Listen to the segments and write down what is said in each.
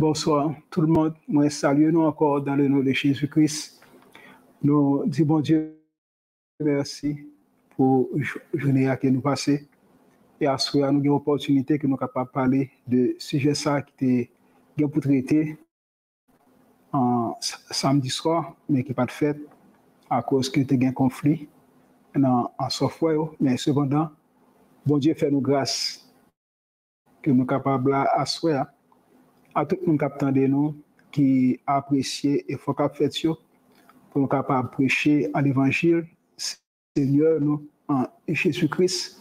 Bonsoir tout le monde. Moi, salue nous encore dans le nom de Jésus-Christ. Nous disons bon Dieu merci pour la journée que nous passons. Et à ce moment, nous avons une opportunité que nous sommes capables de parler de sujet ça qui était pour traiter en samedi soir, mais qui n'est pas de fait à cause que tu as un conflit en software. Mais cependant, bon Dieu fait nous grâce que nous sommes capables à soir. À tout le monde qui attendait nous, qui apprécie et faut qu'on fasse pour nous capables de prêcher à l'évangile, Seigneur, nous, en Jésus-Christ,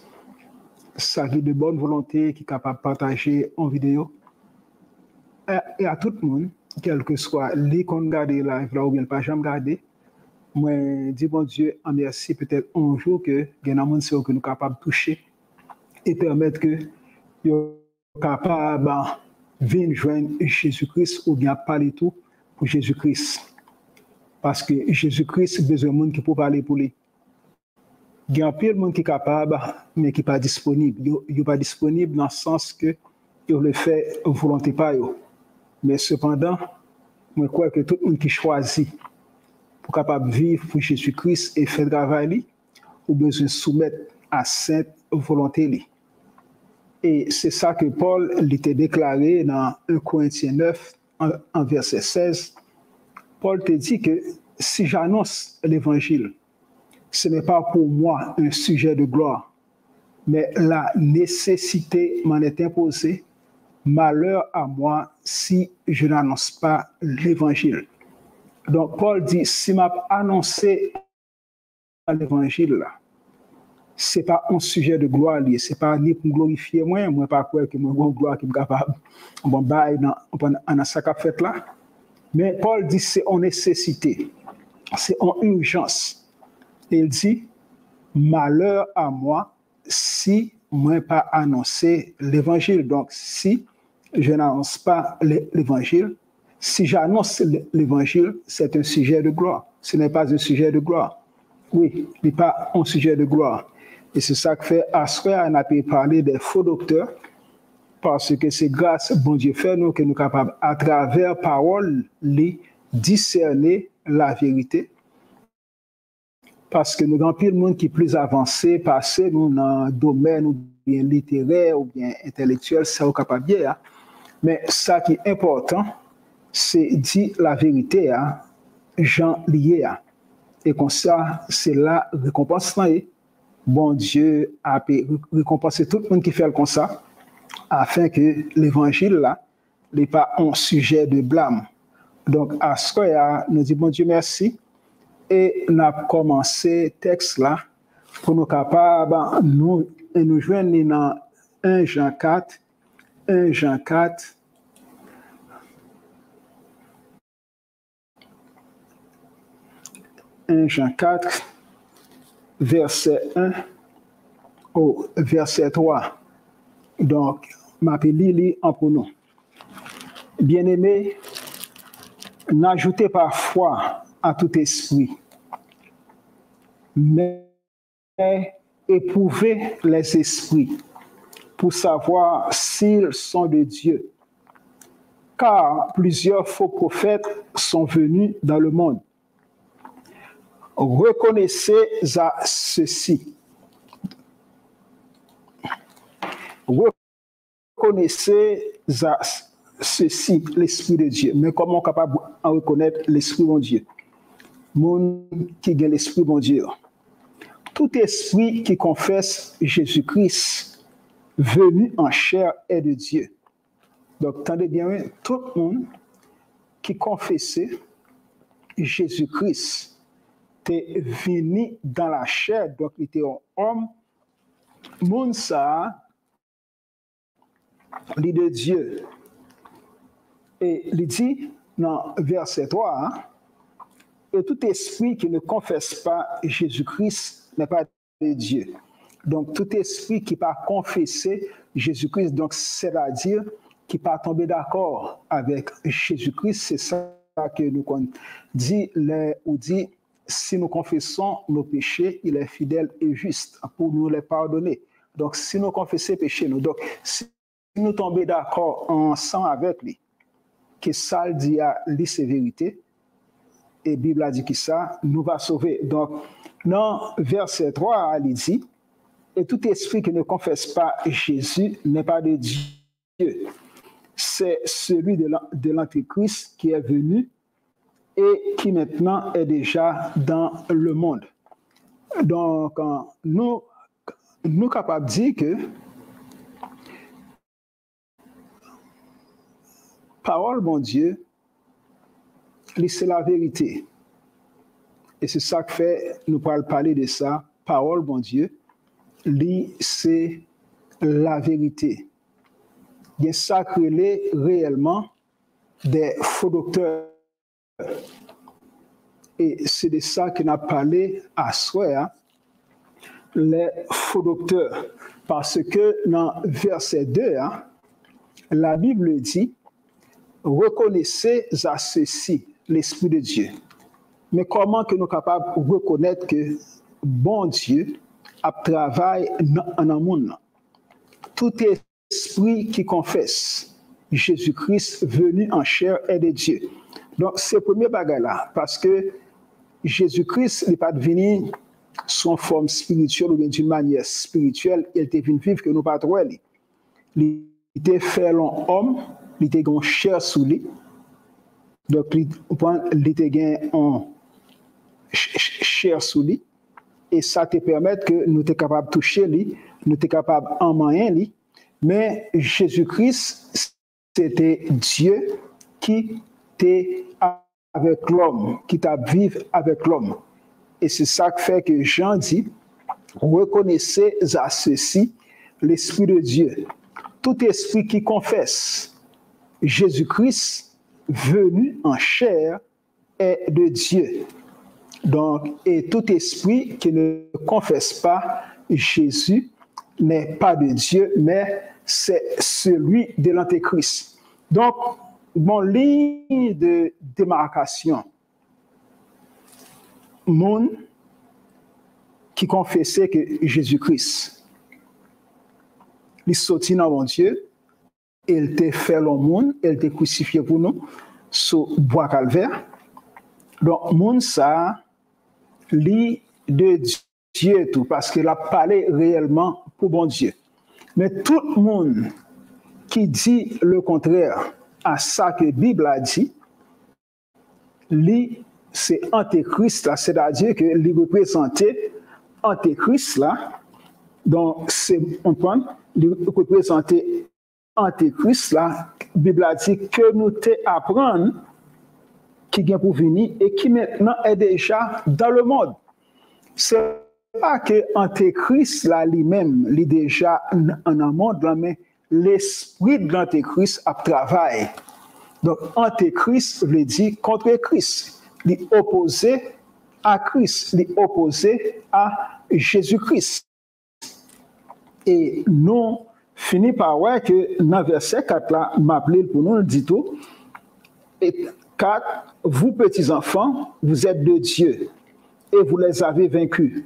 ça qui est de bonne volonté, qui est capable de partager en vidéo. Et à tout le monde, quel que soit les qu'on regarde live là ou bien pas jamais regarder, moi, dis bon Dieu, en merci peut-être un jour que il y a un monde que nous sommes capables de toucher et permettre que nous sommes capables venir joindre Jésus-Christ ou bien parler tout pour Jésus-Christ. Parce que Jésus-Christ a besoin de monde qui peut parler pour lui. Il y a un peu de monde qui est capable, mais qui n'est pas disponible. Il n'est pas disponible dans le sens que il le fait volonté pas. Mais cependant, je crois que tout le monde qui choisit pour capable vivre pour Jésus-Christ et faire le travail, a besoin de soumettre à cette volonté. Et c'est ça que Paul l'était déclaré dans 1 Corinthiens 9, en verset 16. Paul te dit que si j'annonce l'évangile, ce n'est pas pour moi un sujet de gloire, mais la nécessité m'en est imposée. Malheur à moi si je n'annonce pas l'évangile. Donc Paul dit, si m'a annoncé l'évangile là, ce n'est pas un sujet de gloire, ce n'est pas ni pour glorifier moi, moi pas quoi que moi gloire qui est capable bon bail dans ça qu'a fait là. Mais Paul dit c'est en nécessité, c'est en urgence. Il dit malheur à moi si moi pas annoncé l'évangile. Donc si je n'annonce pas l'évangile, si j'annonce l'évangile, c'est un sujet de gloire. Ce n'est pas un sujet de gloire. Oui, il n'est pas un sujet de gloire. Et c'est ça que fait Assoir, on a pu parler des faux docteurs, parce que c'est grâce bon Dieu fait nous que nous sommes capables, à travers parole, de discerner la vérité. Parce que nous avons plus de monde qui est plus avancé, passé nous dans un domaine ou bien littéraire ou bien intellectuel, ça est capable bien. Mais ça qui est important, c'est dire la vérité, gens liés. Et comme ça, c'est la récompense. Bon Dieu a récompensé tout le monde qui fait comme ça, afin que l'évangile là n'est pas un sujet de blâme. Donc, à ce que nous disons bon Dieu merci, et nous avons commencé le texte là pour nous capables nous joindre dans 1 Jean 4, 1 Jean 4, verset 1 au verset 3. Donc, m'appelle Lili en pour nous. Bien-aimés, n'ajoutez pas foi à tout esprit, mais éprouvez les esprits pour savoir s'ils sont de Dieu. Car plusieurs faux prophètes sont venus dans le monde. Reconnaissez à ceci. Reconnaissez à ceci l'Esprit de Dieu. Mais comment on est capable de reconnaître l'Esprit de Dieu? Mon qui a l'Esprit de Dieu. Tout esprit qui confesse Jésus-Christ venu en chair est de Dieu. Donc, attendez bien, tout le monde qui confessait Jésus-Christ était venu dans la chair, donc il était un homme. Moun ça, lit de Dieu. Et il dit dans verset 3, et tout esprit qui ne confesse pas Jésus-Christ n'est pas de Dieu. Donc tout esprit qui n'a pas confessé Jésus-Christ, donc c'est-à-dire qui n'a pas tombé d'accord avec Jésus-Christ, c'est ça que nous dit, ou dit, si nous confessons nos péchés, il est fidèle et juste pour nous les pardonner. Donc si nous confessons péché, nous, donc si nous tombons d'accord ensemble avec lui, que ça dit à lui c'est vérité. Et la Bible a dit que ça nous va sauver. Donc, dans verset 3, il dit, et tout esprit qui ne confesse pas Jésus n'est pas de Dieu. C'est celui de l'Antéchrist qui est venu et qui maintenant est déjà dans le monde. Donc, nous sommes capables de dire que parole, mon Dieu, c'est la vérité. Et c'est ça que fait, nous pourrons parler de ça. Parole, mon Dieu, c'est la vérité. Il y a ça que réellement des faux docteurs. Et c'est de ça qu'on a parlé à soi, les faux docteurs. Parce que dans verset 2, la Bible dit, reconnaissez à ceci l'Esprit de Dieu. Mais comment que nous sommes capables de reconnaître que bon Dieu a travaillé en un monde? Tout esprit qui confesse Jésus-Christ venu en chair est de Dieu. Donc, c'est le premier bagage là, parce que Jésus-Christ n'est pas venu sous forme spirituelle ou bien d'une manière spirituelle, il était venu vivre que nous pas trop. Il était fait l'homme, il était en chair sous lui. Donc, il était en chair sous lui. Et ça te permet que nous sommes capables de toucher lui, nous sommes capables d'en manger lui. Mais Jésus-Christ, c'était Dieu qui était avec l'homme, qui t'a vécu avec l'homme. Et c'est ça qui fait que Jean dit, reconnaissez à ceci l'Esprit de Dieu. Tout esprit qui confesse Jésus-Christ venu en chair est de Dieu. Donc, et tout esprit qui ne confesse pas Jésus n'est pas de Dieu, mais c'est celui de l'Antéchrist. Donc, mon ligne de démarcation, monde qui confessait que Jésus-Christ, il sortit dans mon Dieu, il t'a fait le monde, il t'a crucifié pour nous sur bois calvaire. Donc, monde ça, lit de Dieu tout, parce qu'il a parlé réellement pour bon Dieu. Mais tout le monde qui dit le contraire à ça que la Bible a dit, lui, c'est Antéchrist, là, c'est-à-dire que lui représentait Antéchrist, là, donc c'est, on prend, lui représenter Antéchrist, là, la Bible a dit que nous t'apprendre qui vient pour venir et qui maintenant est déjà dans le monde. C'est pas que Antéchrist là lui-même, il est déjà en un monde là, mais l'esprit de l'Antéchrist a travaillé. Donc Antéchrist veut dire contre Christ, il est opposé à Christ, il est opposé à Jésus-Christ. Et nous finissons par voir que dans verset 4 là, m'appelé pour nous, dit tout. Et 4, vous petits enfants, vous êtes de Dieu et vous les avez vaincus.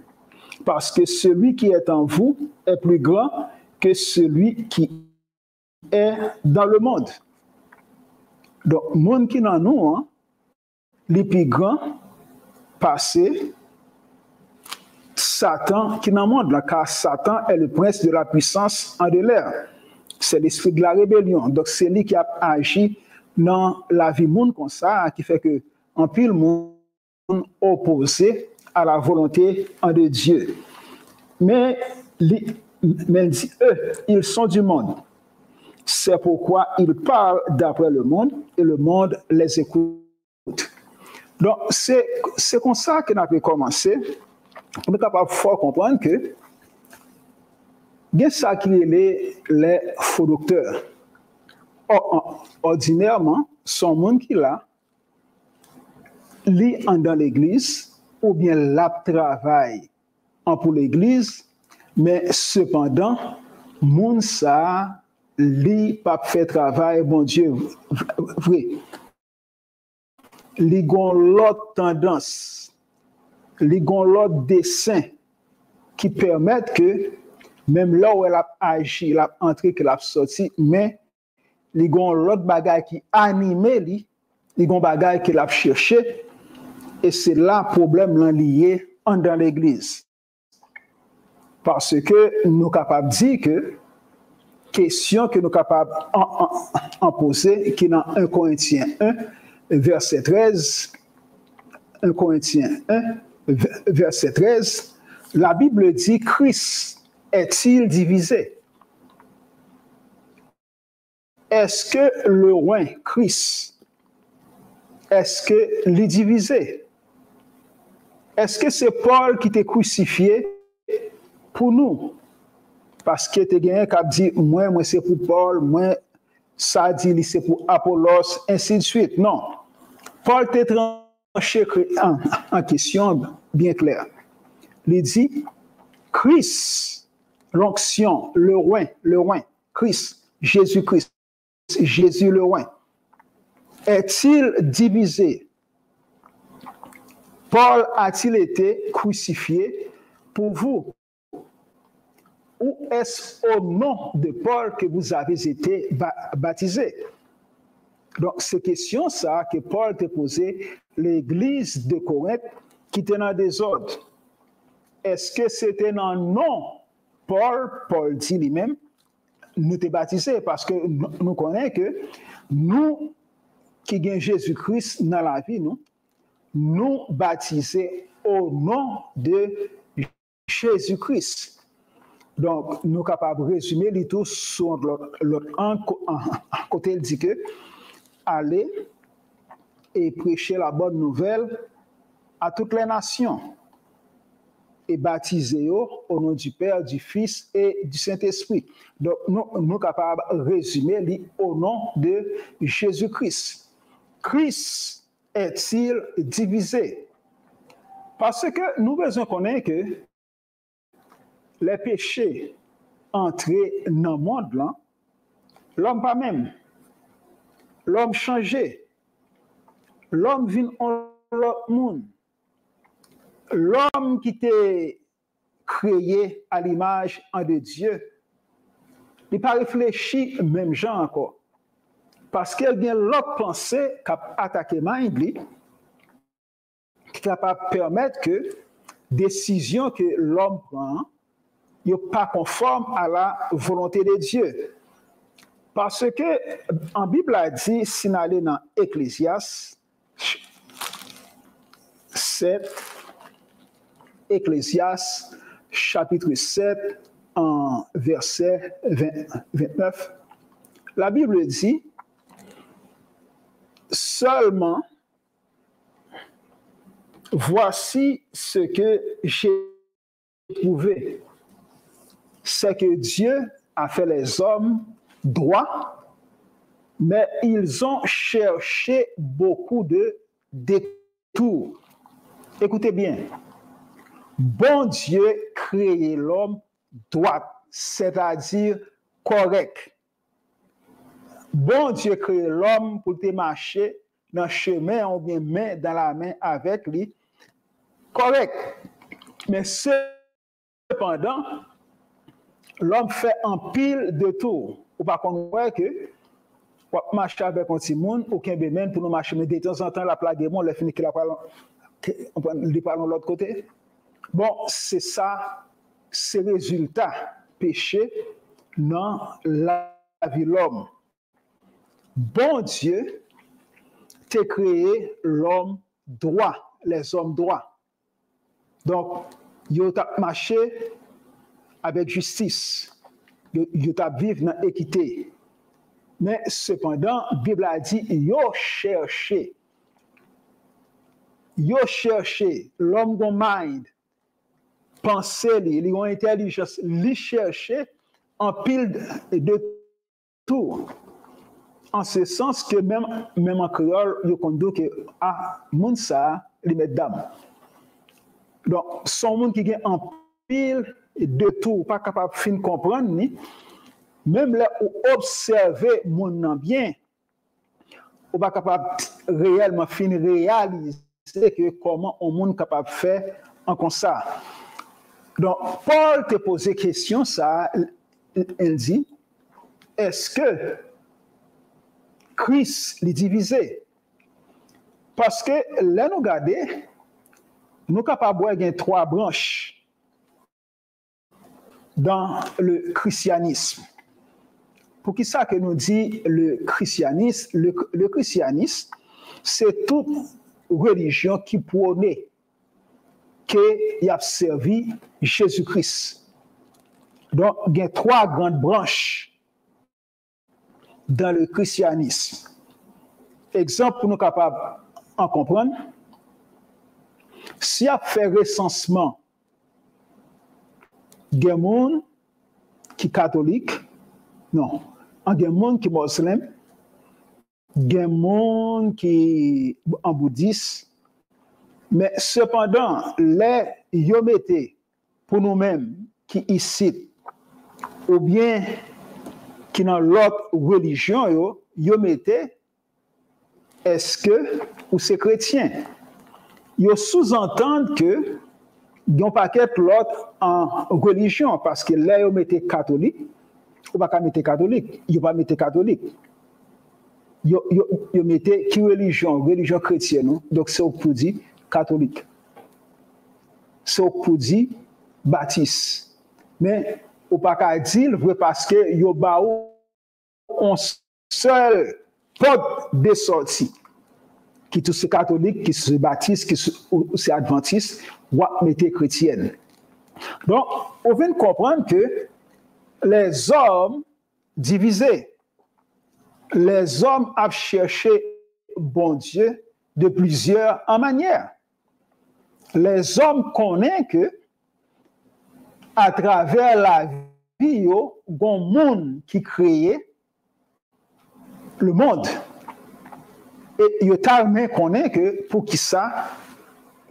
Parce que celui qui est en vous est plus grand que celui qui est dans le monde. Donc, le monde qui est dans nous, les plus grands, passé, Satan qui est dans le monde, car Satan est le prince de la puissance en de l'air. C'est l'esprit de la rébellion. Donc, c'est lui qui a agi dans la vie monde comme ça, qui fait que en pile monde opposé à la volonté de Dieu. Mais il dit, eux, ils sont du monde. C'est pourquoi ils parlent d'après le monde et le monde les écoute. Donc, c'est comme ça qu'on a pu commencer. On est capable de fort comprendre que il y a ça qui est les faux docteurs. Ordinairement, son monde qui là, lit dans l'église ou bien la travaille pour l'église, mais cependant, monde ça lit pas fait travail, bon Dieu, vrai. Li gon l'autre tendance, li gon l'autre dessin qui permettent que même là où elle a agi, elle a entré, qu'elle a sorti, mais li gon l'autre bagay qui animé li gon bagay qu'il a cherché et c'est là problème là lié dans l'église. Parce que nous capables de dire que question que nous capables en poser qui dans 1 Corinthiens 1 verset 13 1 Corinthiens 1 verset 13 la Bible dit Christ est-il divisé? Est-ce que le roi Christ, est-ce que l'est divisé? Est-ce que c'est Paul qui t'a crucifié pour nous? Parce que tu as quelqu'un qui a dit, moi c'est pour Paul, moi ça dit c'est pour Apollos, ainsi de suite. Non. Paul t'a tranché en question bien claire. Il dit, Christ, l'onction, le roi, Christ, Jésus-Christ, Jésus le roi, est-il divisé? Paul a-t-il été crucifié pour vous? Ou est-ce au nom de Paul que vous avez été baptisés? Donc, c'est question ça que Paul t'a posé l'église de Corinthe qui était dans le désordre. Est-ce que c'était dans le nom Paul dit lui-même, nous t'es baptisés parce que nous connaissons que nous qui avons Jésus-Christ dans la vie, nous baptisés au nom de Jésus-Christ. Donc, nous sommes capables de résumer les tout sur l'autre côté. Il dit que allez et prêcher la bonne nouvelle à toutes les nations et baptisez au nom du Père, du Fils et du Saint-Esprit. Donc, nous sommes capables de résumer au nom de Jésus-Christ. Christ est-il divisé? Parce que nous devons connaître que les péchés entrés dans le monde, là, l'homme pas même, l'homme changé, l'homme vient en l'autre monde, l'homme qui était créé à l'image de Dieu, il n'a pas réfléchi même genre encore. Parce qu'il y a l'autre pensée qui a attaqué mind, qui est capable de permettre que décision que l'homme prend n'est pas conforme à la volonté de Dieu. Parce que en Bible a dit, si nous allons dans Ecclésiaste 7, Ecclésiaste chapitre 7, en verset 29, la Bible dit, seulement, voici ce que j'ai trouvé. C'est que Dieu a fait les hommes droits, mais ils ont cherché beaucoup de détours. Écoutez bien. Bon Dieu créé l'homme droit, c'est-à-dire correct. Bon Dieu créé l'homme pour te marcher dans le chemin ou bien main dans la main avec lui. Correct. Mais cependant, l'homme fait un pile de tours. Ou pas qu'on voit que marcher avec un petit monde, aucun bénin pour nous marcher, mais de temps en temps, la plague est bon, le fini qu'il a pas de l'autre côté. Bon, c'est ça, c'est le résultat péché dans la vie de l'homme. Bon Dieu t'a créé l'homme droit, les hommes droits. Donc, il t'a marché avec justice, il t'a vivre dans l'équité. Mais cependant, la Bible a dit, il a cherché l'homme de mind, penser, il a intelligence, il chercher en pile de tout. En ce sens que même en créole, il dit que moun ça, il met dame. Donc, son monde qui a en pile de tout, pas capable de fin comprendre ni. Même là où observer mon bien, on pas capable réellement fin réaliser que comment on monde capable de faire en comme ça. Donc Paul te posé question ça, il dit est-ce que Christ est divisé. Parce que là, nous regardons, nous sommes capables de voir trois branches dans le christianisme. Pour qui ça que nous dit le christianisme? Le christianisme, c'est toute religion qui prône qu'il a servi Jésus-Christ. Donc, il y a trois grandes branches dans le christianisme. Exemple pour nous capables en comprendre. Si on fait recensement, il y a des gens qui sont catholiques, non, il y a des gens qui sont musulmans, il y a des gens qui sont en bouddhiste, mais cependant, les yo mettez pour nous-mêmes qui ici, ou bien qui dans l'autre religion, yo mettez, est-ce que ou c'est chrétien? Ils sous-entendent que ils n'ont pas qu'être l'autre en religion, parce que là, ils mettent catholique, ou pas mettre catholique, ils ne pas mettre catholique. Ils mettent qui religion? Religion chrétienne, non? Donc c'est pour dire catholique. C'est pour dire baptiste. Mais ou pas dire parce que ils ont un seul porte de sortie. Qui tous ces catholiques, qui sont baptistes, qui sont adventistes, ou mettre chrétiennes. Donc, on vient de comprendre que les hommes divisés, les hommes ont cherché bon Dieu de plusieurs manières. Les hommes connaissent que, à travers la vie, il y a un monde qui crée le monde. Et il tellement connaît que pour qui ça,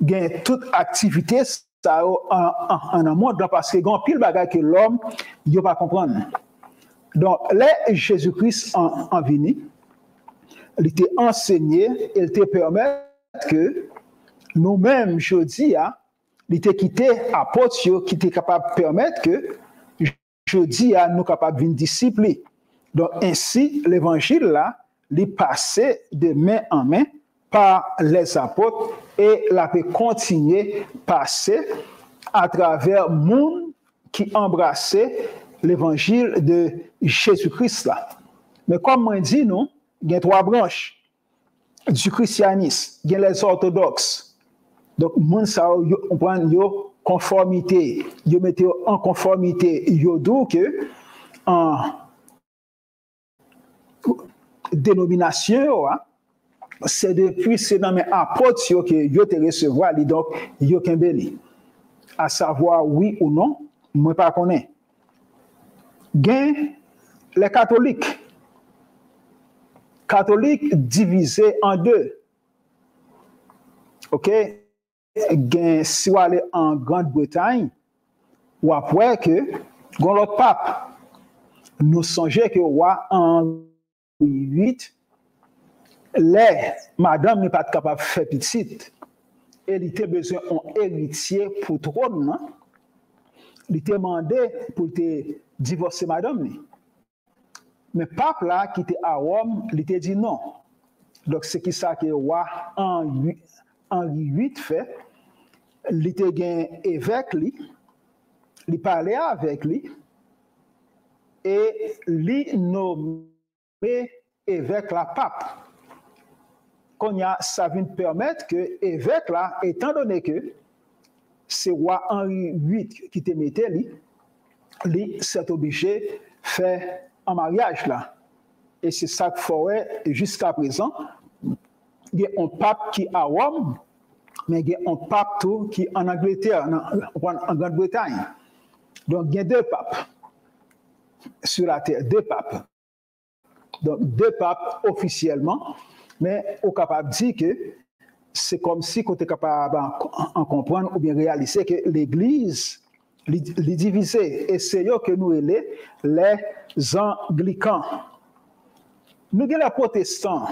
gagne toute activité ça en un monde parce que grand pile bagage que l'homme il pas comprendre. Donc là Jésus-Christ en venu, il était enseigné, il te permet que nous-mêmes jeudi il était quitté apôtre qui était capable de permettre que jeudi nous capable de disciples. Donc ainsi l'évangile là les passer de main en main par les apôtres et la peut continuer passer à travers le monde qui embrassait l'évangile de Jésus-Christ là. Mais comme on dit, nous, il y a trois branches du christianisme. Il y a les orthodoxes. Donc, monde ça, on prend conformité. Ils mettent en conformité. Ils disent que en dénomination, c'est depuis ces noms apôtres que yo te recevoir, donc yo kembeli. À savoir oui ou non, moi pas connais. Gain les catholiques. Catholiques divisés en deux. OK? Gain si vous allez en Grande-Bretagne, ou après que gon l'autre pape. Nous songeons que roi en 8, les madame n'est pas capable de faire petite. Elle était besoin d'un héritier pour trône, non? Il était demandé pour te divorcer madame. Mais pape là qui était à Rome, il était dit non. Donc c'est qui ça que roi Henri VIII fait. Il était gain évêque lui, il parlait avec lui et lui nommé évêque la pape. Qu'on y a, ça vient permettre que évêque là, étant donné que c'est roi Henri VIII qui te mettait lui s'est obligé de faire un mariage là. Et c'est ça qu'il ferait jusqu'à présent. Il y a un pape qui est à Rome, mais il y a un pape tout qui est en Angleterre, en Grande-Bretagne. Donc il y a deux papes sur la terre, deux papes. Donc, deux papes officiellement, mais on est capable de dire que c'est comme si on était capable de comprendre ou bien réaliser que l'Église est divisée. Et c'est eux que nous sommes les anglicans. Nous sommes les protestants.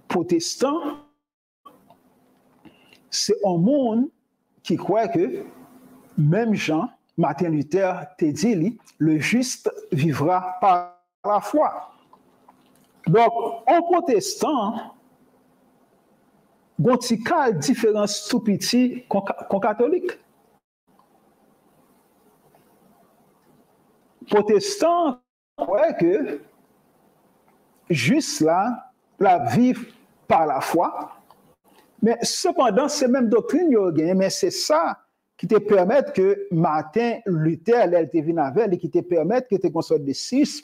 Protestants, c'est un monde qui croit que même Jean, Martin Luther, te dit, le juste vivra par la foi. Donc, en protestant, gontical différence tout petit qu'on catholique. Protestant, ouais que juste là, la vivre par la foi, mais cependant, c'est même doctrine, mais c'est ça qui te permet que Martin Luther, elle te vient avec, et qui te permet que tu consortes de six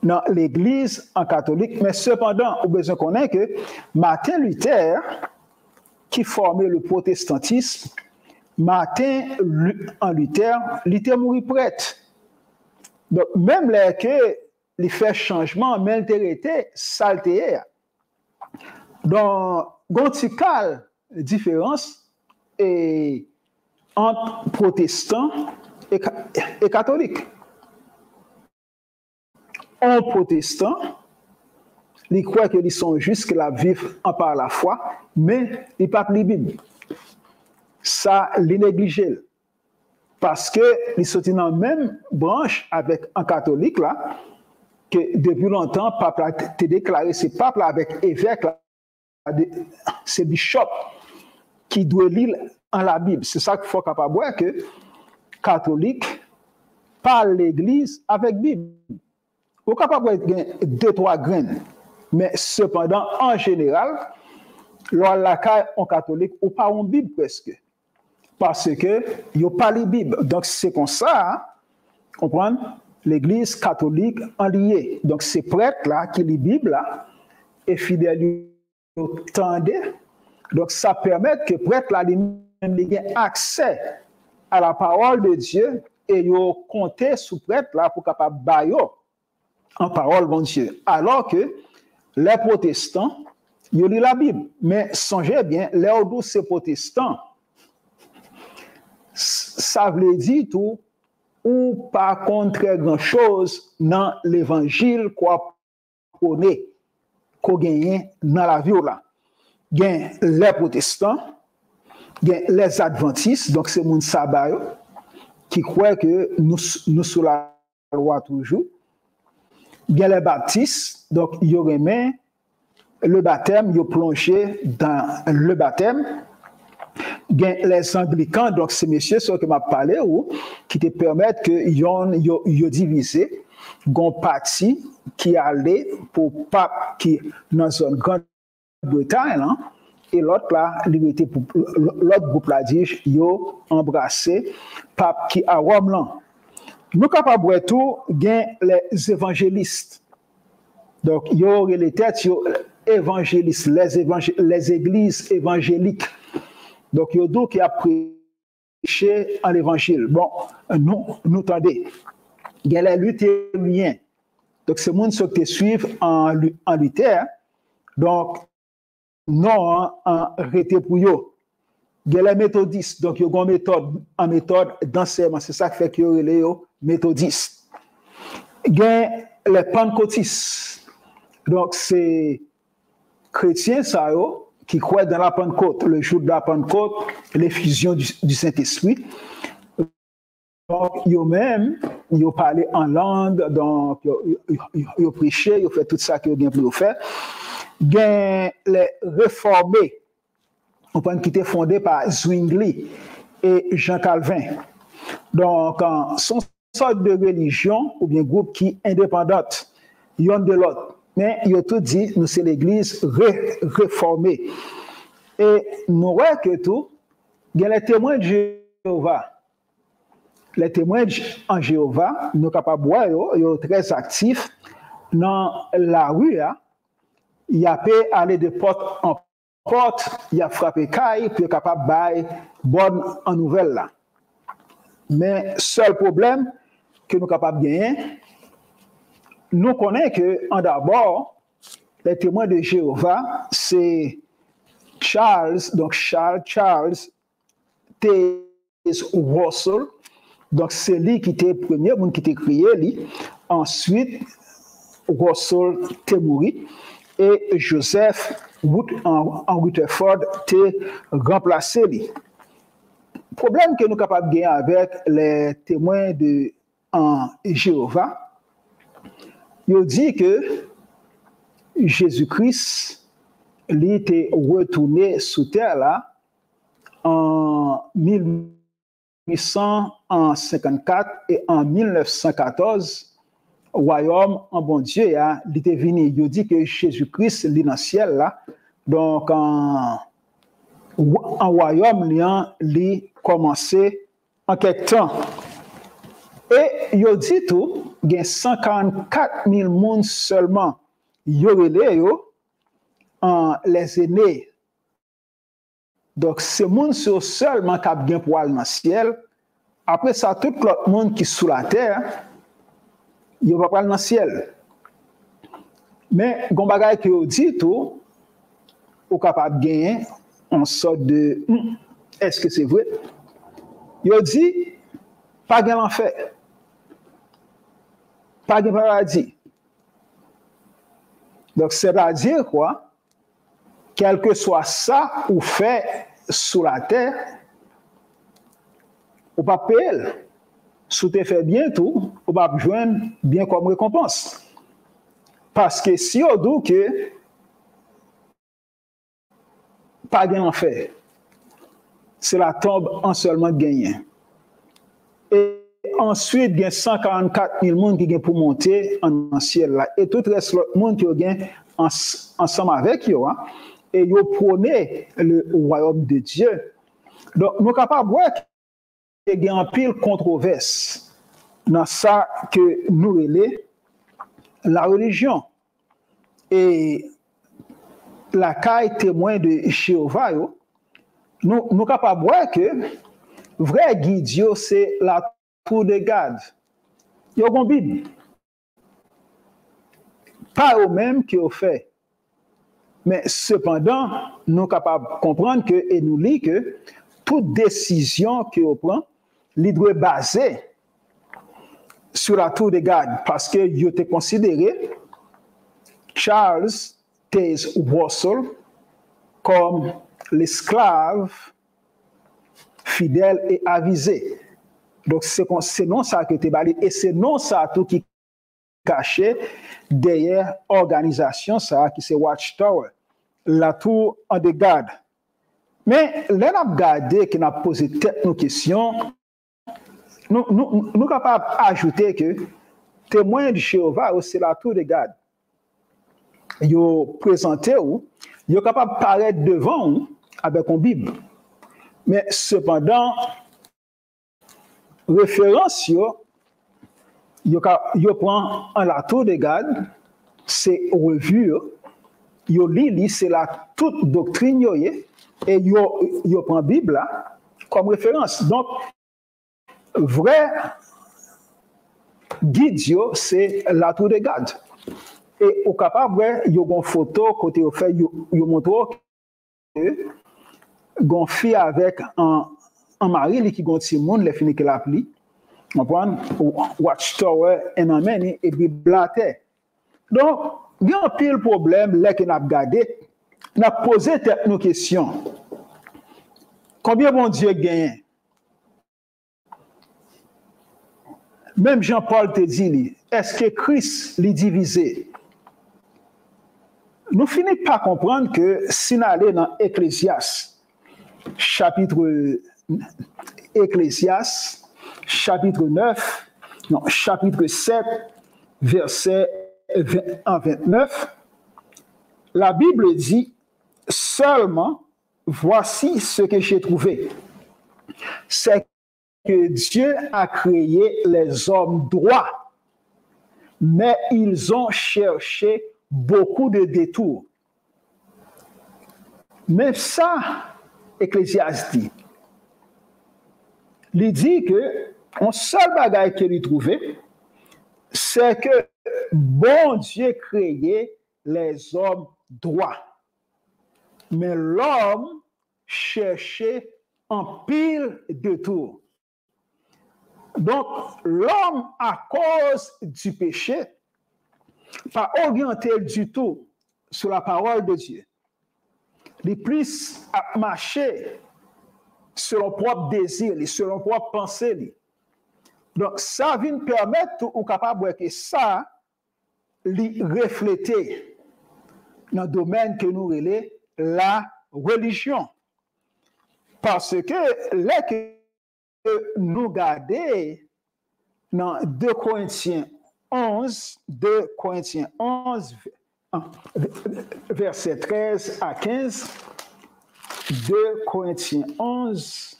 dans l'Église en catholique, mais cependant, on a besoin qu'on ait que Martin Luther, qui formait le protestantisme, Martin en Luther, il était mort prêtre. Donc, même là que il fait changement, mais il était salté. Donc, gontical différence et entre protestants et catholiques. En protestant, ils croient qu'ils sont justes, qu'ils la vivent en par la foi, mais ils ne pas la Bible. Ça, les négliger. Parce qu'ils sont dans la même branche avec un catholique, là, que depuis longtemps, le pape a déclaré, c'est pape là, avec évêque, là, c'est bishop qui doit lire en la Bible. C'est ça qu'il faut capable voir que catholique parle l'église avec Bible. Vous êtes capable de deux, trois graines. Mais cependant, en général, lors de la caille en catholique, ou pas en Bible presque. Parce que il n'y a pas les Bibles. Donc c'est comme ça, comprenez? L'église catholique en lié. Donc c'est prêtre là qui lit la Bible là, et fidèle tendez. Donc ça permet que prêtre là ait accès à la parole de Dieu et il compter sous prêtre là pour capable bailler en parole bon Dieu. Alors que les protestants, ils lisent la Bible. Mais songez bien, les ces protestants, ça veut dire tout ou pas contre grand chose dans l'évangile qu'on connaît, qu'on gagne dans la vie là. Gagne les protestants, gagne les adventistes, donc c'est mon sabbat qui croit que nous sous la loi toujours. Gagne les baptistes, donc il y aurait même le baptême, il plongé dans le baptême. Les anglicans, donc c'est messieurs ceux que m'a parlé ou qui te permettent que yo divisé gon parti qui allait pour pape qui dans une Grande-Bretagne hein, et l'autre là liberté pour l'autre groupe là dit yo embrassé pape qui à Rome là. Nous capable tout gain les évangélistes. Donc yo les têtes yo évangélistes, les églises évangéliques. Donc, il y a d'autres qui a prêché en l'évangile. Bon, nous tendez. Il y a les luthériens. Donc, c'est monde qui suivent en Luther. Donc, non, en rété pour eux. Il y a les méthodistes. Donc, il y a une méthode d'enseignement. C'est ça qui fait qu'il y a les méthodistes. Il y a les pentecôtistes. Donc, c'est chrétiens, ça, qui croient dans la Pentecôte, le jour de la Pentecôte, l'effusion du Saint-Esprit. Donc, eux-mêmes, ils ont parlé en langue, donc ils ont prêché, ils ont fait tout ça qu'ils ont pu faire. Il y a les réformés, qui étaient fondés par Zwingli et Jean Calvin. Donc, sont sorte de religion ou bien groupe qui est indépendante, l'un de l'autre. Mais il a tout dit, nous c'est l'église réformée. Et nous voyons que tout, il y a les témoins de Jéhovah. Les témoins en Jéhovah, nous sommes capables de voir, ils sont très actifs. Dans la rue, il y a pu aller de porte en porte, il y a frappé caille, puis il est capable de bailler bonne en nouvelle là. Mais seul problème que nous sommes capables de gagner, nous connaissons que, en d'abord, les témoins de Jéhovah, c'est Charles T. Russell. Donc, c'est lui qui était le premier, qui était créé. Ensuite, Russell t'est mort. Et Joseph en Rutherford t'est remplacé. Le problème que nous sommes capables de gagner avec les témoins de Jéhovah, il dit que Jésus-Christ, il était retourné sous terre là en 1854 et en 1914. Royaume en bon Dieu, il était venu. Il dit que Jésus-Christ, il est dans le ciel là. Donc, en royaume, il a commencé en quelque temps. Et il dit tout, il y a 144 000 personnes seulement. Il y a les aînés. Donc, ces gens sont seulement qui ont bien pour aller dans le ciel. Après ça, tout l'autre monde qui est sous la terre, il va pas aller dans le ciel. Mais, quand bagay qui dit tout, ou capable de gagner en sorte de est-ce que c'est vrai? Il dit pas de l'enfer, pas de paradis. Donc, c'est-à-dire quoi? Quel que soit ça ou fait sous la terre, ou pas payer. Si tu fais bien tout, ou pas joindre bien comme récompense. Parce que si on dit que pas de l'enfer, c'est la tombe en seulement gagné. Et ensuite, il y a 144 000 personnes qui ont pour monter en ciel là. Et tout le reste de monde qui ont ensemble avec eux, et ils prônent le royaume de Dieu. Donc, nous sommes capables de voir qu'il y a un pile controverse dans ça que nous relèvons la religion. Et la caille témoin de Jéhovah, nous sommes capables de voir que vrai guide, c'est la tour de garde. Il y a une Bible. Pas eux-mêmes qui ont fait. Mais cependant, nous sommes capables de comprendre que, et nous lisons que toute décision qu'on prend, elle doit être basée sur la tour de garde. Parce que il était considéré Charles Taze Russell comme l'esclave fidèle et avisé. Donc, c'est non ça qui était balisé et c'est non ça tout qui caché derrière l'organisation ça qui c'est Watchtower, la tour en de garde. Mais là, on a regardé, qu'on a posé tête nos questions, nous sommes capables d'ajouter que témoin de Jéhovah, c'est la tour de garde. Ils ont présenté ou ils sont capables de paraître devant avec une Bible. Mais cependant, référence, ils prennent en la tour de garde, c'est revue, ils lisent, c'est la toute doctrine, et ils prennent la Bible là, comme référence. Donc, vrai guide, c'est la tour de garde. Et au capable, il y a une photo, côté au fait, il montre que une fille avec un mari qui a un petit monde, les fini que la pli, on prend Watchtower, un amen, et Bible à terre. Donc, il y a un pile problème, là qu'on a regardé, on a posé nos questions. Combien bon Dieu gagne? Même Jean-Paul te dit, est-ce que Christ l'est divisé? Nous finissons par comprendre que si nous allons dans Ecclésiaste, chapitre 7, verset 21-29, la Bible dit, seulement, voici ce que j'ai trouvé. C'est que Dieu a créé les hommes droits, mais ils ont cherché beaucoup de détours. Mais ça, Ecclésiaste dit. Il dit que un seul bagage qu'il a trouvé, c'est que bon Dieu créait les hommes droits. Mais l'homme cherchait un pile de tours. Donc, l'homme, à cause du péché, pas orienté du tout sur la parole de Dieu. Il plus à marcher selon propre désir, selon propre pensée. Donc, ça vient permettre ou capable que ça, lui refléter dans le domaine que nous relève la religion. Parce que là que nous regardons dans 2 Corinthiens 11, verset 13 à 15, 2 Corinthiens 11,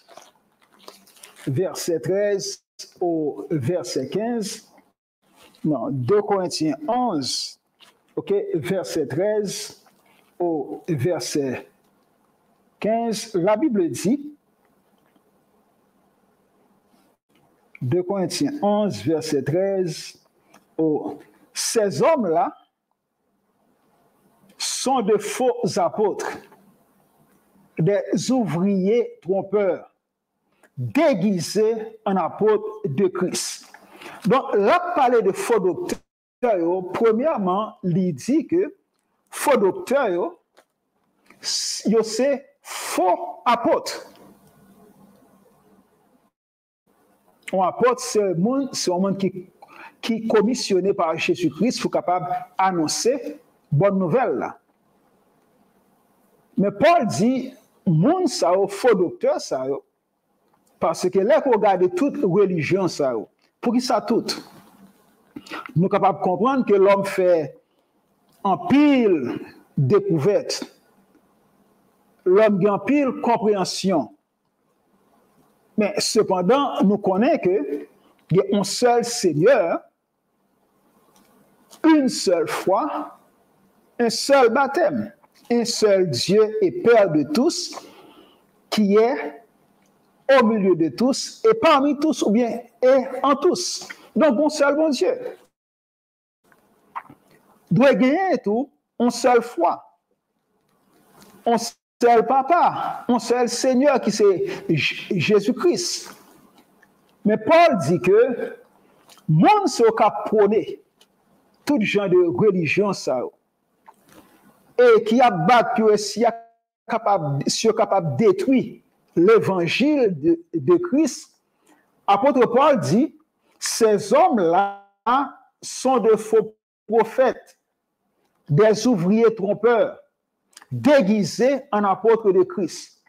verset 13 au verset 15, non, 2 Corinthiens 11, ok, verset 13 au verset 15, la Bible dit, 2 Corinthiens 11, verset 13, ces hommes-là sont de faux apôtres, des ouvriers trompeurs, déguisés en apôtres de Christ. Donc, là, parler de faux docteurs, premièrement, il dit que faux docteurs, c'est faux apôtres. Un apôtre, c'est un monde qui est commissionné par Jésus-Christ pour capable d'annoncer bonne nouvelle là. Mais Paul dit, monde ça faux docteur ça parce que là qu'on regarde toute religion ça pour qui ça tout. Nous sommes capables de comprendre que l'homme fait en pile découverte. L'homme a en pile compréhension. Mais cependant, nous connaissons qu'il y a un seul Seigneur, une seule foi, un seul baptême, un seul Dieu et Père de tous, qui est au milieu de tous et parmi tous, ou bien et en tous. Donc, un seul bon Dieu. Doit gagner tout, une seule foi, un seul papa, un seul Seigneur qui c'est Jésus-Christ. Mais Paul dit que monde se prôner tout genre de religion ça et qui a battu aussi capable de détruire l'évangile de Christ. Apôtre Paul dit ces hommes-là sont de faux prophètes, des ouvriers trompeurs, déguisés en apôtres de Christ.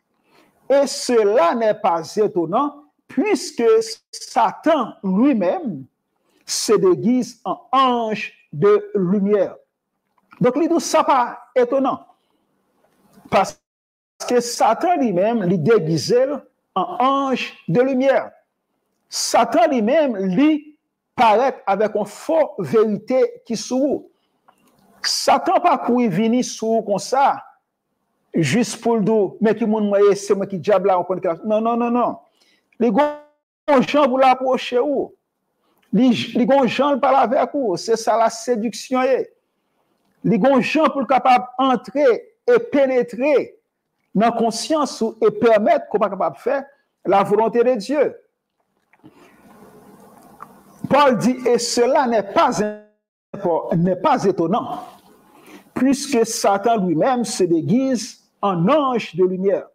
Et cela n'est pas étonnant, puisque Satan lui-même se déguise en ange de lumière. Donc, ça n'est pas étonnant. Parce que Satan lui-même, lui déguisé en ange de lumière. Satan lui-même, lui, paraît avec une fausse vérité qui s'ouvre. Satan pas courir venir sur comme ça, juste pour le dos, mais qui moun moye, c'est moi qui diable là, non, non, non, non. Les gens pour l'approcher ou, les gens pour parler avec vous, c'est ça la séduction. Les gens pour capable entrer et pénétrer dans la conscience et permettre qu'on soit capable de faire la volonté de Dieu. Paul dit, et cela n'est pas étonnant, puisque Satan lui-même se déguise en ange de lumière.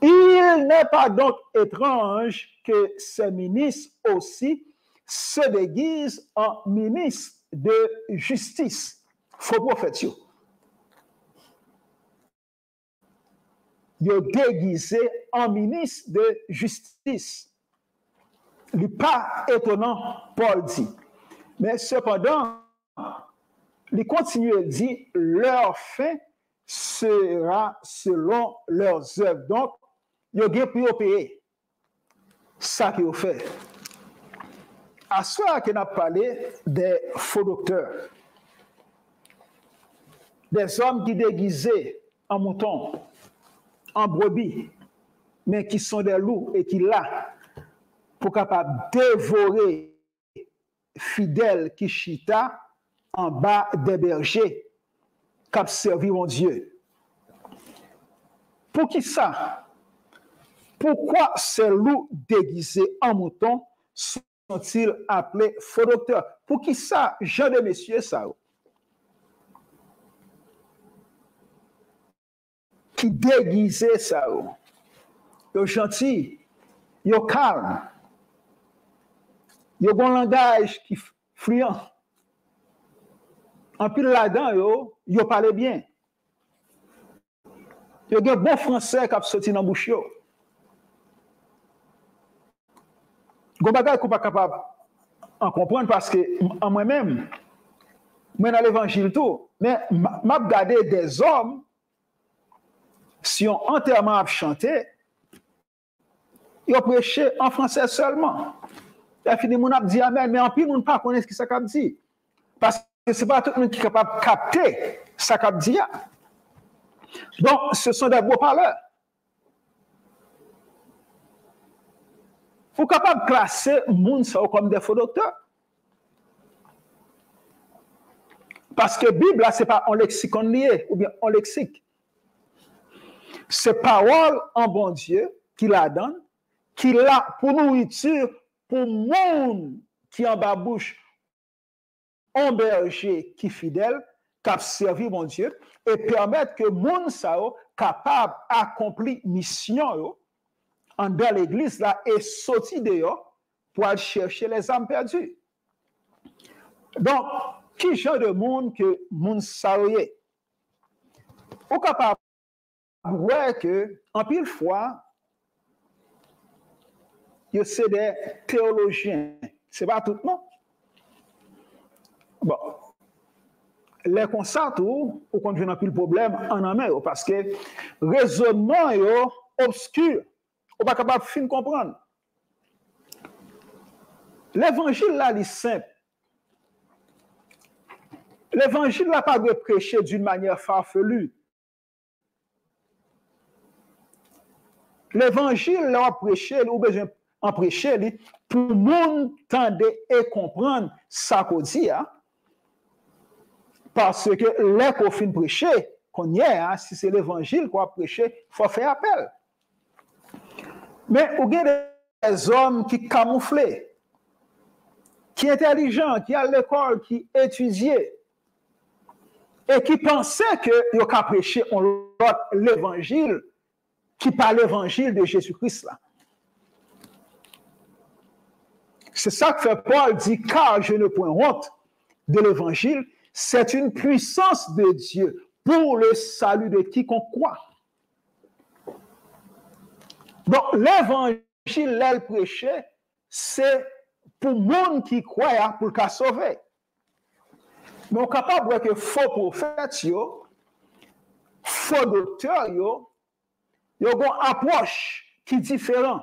Il n'est pas donc étrange que ces ministres aussi se déguisent en ministres de justice. Faux prophètes. Ils sont déguisés en ministres de justice. Ce n'est pas étonnant, Paul dit. Mais cependant, il continue à dire, leur fin sera selon leurs œuvres. Donc, ils ont pu payer ça qu'ils ont fait. À ce qu'on a parlé des faux docteurs, des hommes qui déguisés en mouton, en brebis, mais qui sont des loups et qui là pour capable dévorer fidèles qui chita en bas des bergers qui ont servi mon Dieu. Pour qui ça? Pourquoi ces loups déguisés en mouton sont-ils appelés faux docteurs? Pour qui ça, gens de messieurs, ça? Qui déguisait ça? Ils sont gentils, ils sont calmes, ils ont un langage qui est fluent. En pile là-dedans, yo parle bien. Yo gen bon français qui a sorti dans bouche yo. Gon bagay qu'on pas capable en comprendre parce que en moi-même, moi dans l'évangile tout, mais m'a regardé des hommes si on entièrement chanté, ils prêché en français seulement. Il fini mon a dit amen, mais en pile moun pas connaît ce que ça qu'a dit. Parce que c'est pas tout le monde qui est capable de capter ça qu'a dit. Donc ce sont des beaux parleurs. Vous capable de classer moun ça comme des faux docteurs. Parce que Bible là c'est pas un lexicon lié ou bien un lexique. C'est parole en bon Dieu qui la donne, qui l'a pour nourriture pour monde qui en bas bouche, un berger qui fidèle, qui a servi mon Dieu, et permettre que monde soit capable d'accomplir mission en dans l'église là et sortir dehors pour aller chercher les âmes perdues. Donc, qui genre de monde que monde saoye? Ou capable ouais que en pile fois c'est des théologiens, c'est pas tout non. Bon, les constats ou qu'on vient un pile problème en amène parce que raisonnement yo obscur, on pas capable fin comprendre. L'évangile là est simple. L'évangile n'a pas de prêcher d'une manière farfelue. L'évangile l'a prêché, ou besoin en prêcher, pour le monde tendre et comprendre ça qu'on dit. Parce que là qu'on finit prêcher, qu'on y est, si c'est l'évangile qu'on a prêché, il faut faire appel. Mais il y a des hommes qui camouflent, qui sont intelligents, qui sont à l'école, qui étudient, et qui pensaient qu'ils ont prêché l'évangile, qui parle l'évangile de Jésus-Christ là. C'est ça que fait Paul dit, car je ne point honte de l'évangile, c'est une puissance de Dieu pour le salut de quiconque croit. Donc l'évangile, l'elle prêchait, c'est pour le monde qui croit, pour le cas sauver. Mais on est capable de voir que faux prophètes, faux docteurs, il y a une approche qui est différente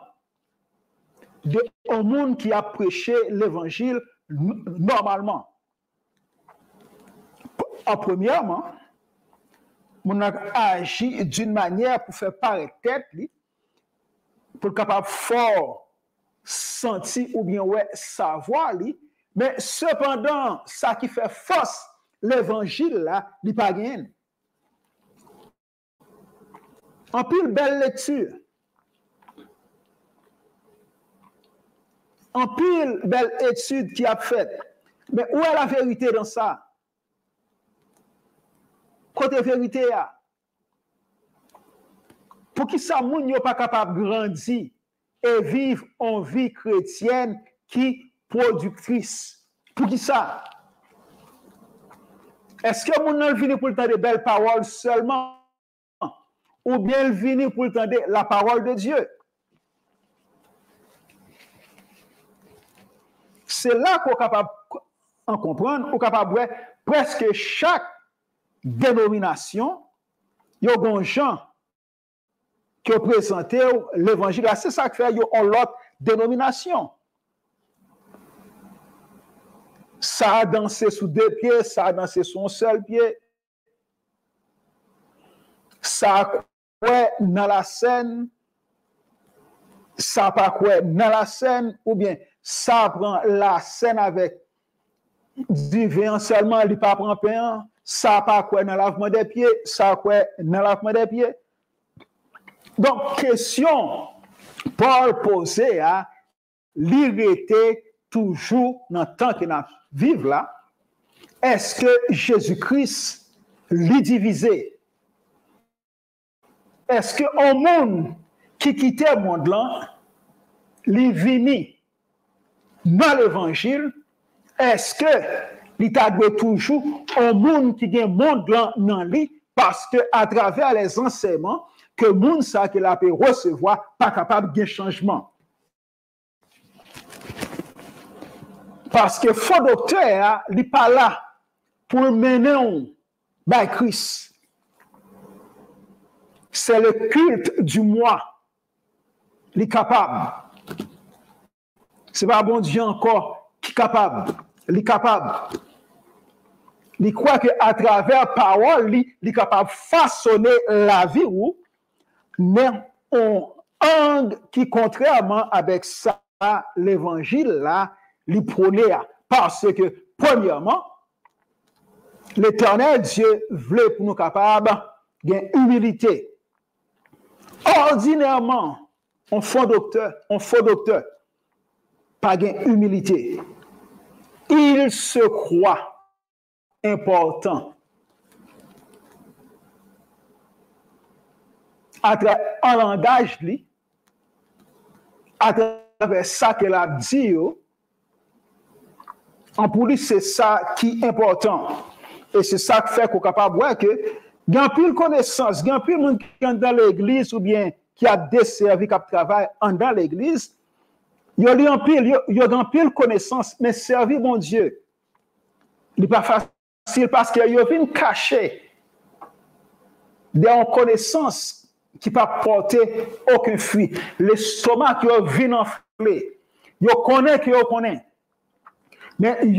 de un monde qui a prêché l'évangile normalement. En premièrement, on a agi d'une manière pour faire paraître tête, pour être capable fort sentir ou bien ouais, savoir, mais cependant, ça qui fait force l'évangile là, il n'est pas gagné. En pile belle lecture, en pile belle étude qui a faite, mais où est la vérité dans ça? Côté vérité, pour qui ça moun n'est pas capable de grandir et vivre en vie chrétienne qui productrice. Pour qui ça? Est-ce que moun nan vini pour le temps de belles paroles seulement? Ou bien vini pour le temps de la parole de Dieu? C'est là qu'on est capable de comprendre, qu'on est capable de voir presque chaque dénomination, il y a des gens qui ont présenté l'évangile. C'est ça qui fait qu'il y a l'autre dénomination. Ça a dansé sous deux pieds, ça a dansé sur un seul pied. Ça a quoi dans la scène, ça pas quoi dans la scène, ou bien ça prend la scène avec du vin seulement, il pas prend pain, ça pas quoi dans lavement des pieds, ça quoi dans lavement des pieds. Donc, question Paul posait à l'irrité toujours dans le temps qu'il a vivre là. Est-ce que Jésus-Christ l'y divisé? Est-ce que un monde qui quittait le monde là, l'y vini dans l'évangile, est-ce que l'État doit toujours un monde qui gagne monde dans lui parce que à travers les enseignements que monde ça que la peut recevoir pas capable de changement. Parce que faux docteur il pas là pour mener by Christ. C'est le culte du moi. Il est capable. C'est pas bon Dieu encore qui est capable. Il est capable. Il croit qu'à travers parole, il est capable de façonner la vie ou, mais on angle qui, contrairement avec ça, l'évangile là, il prônait. Parce que, premièrement, l'éternel Dieu voulait pour nous capables d'humilité. Ordinairement, on faux docteur, pas d'humilité. Il se croit important. À travers un langage, à travers ça qu'elle a dit, en pour lui, c'est ça qui est important. Et c'est ça qui fait qu'on est capable de voir que il y a plus de connaissances, il y a plus de monde qui est dans l'église ou bien qui a desservi, qui travaille dans l'église. Il y a un pile de connaissances, mais servir mon Dieu, il n'est pas facile parce qu'il y a une cachée des connaissances qui ne peuvent porter aucun fruit. L'estomac qui vient enflé, il connaît qu'il connaît. Mais il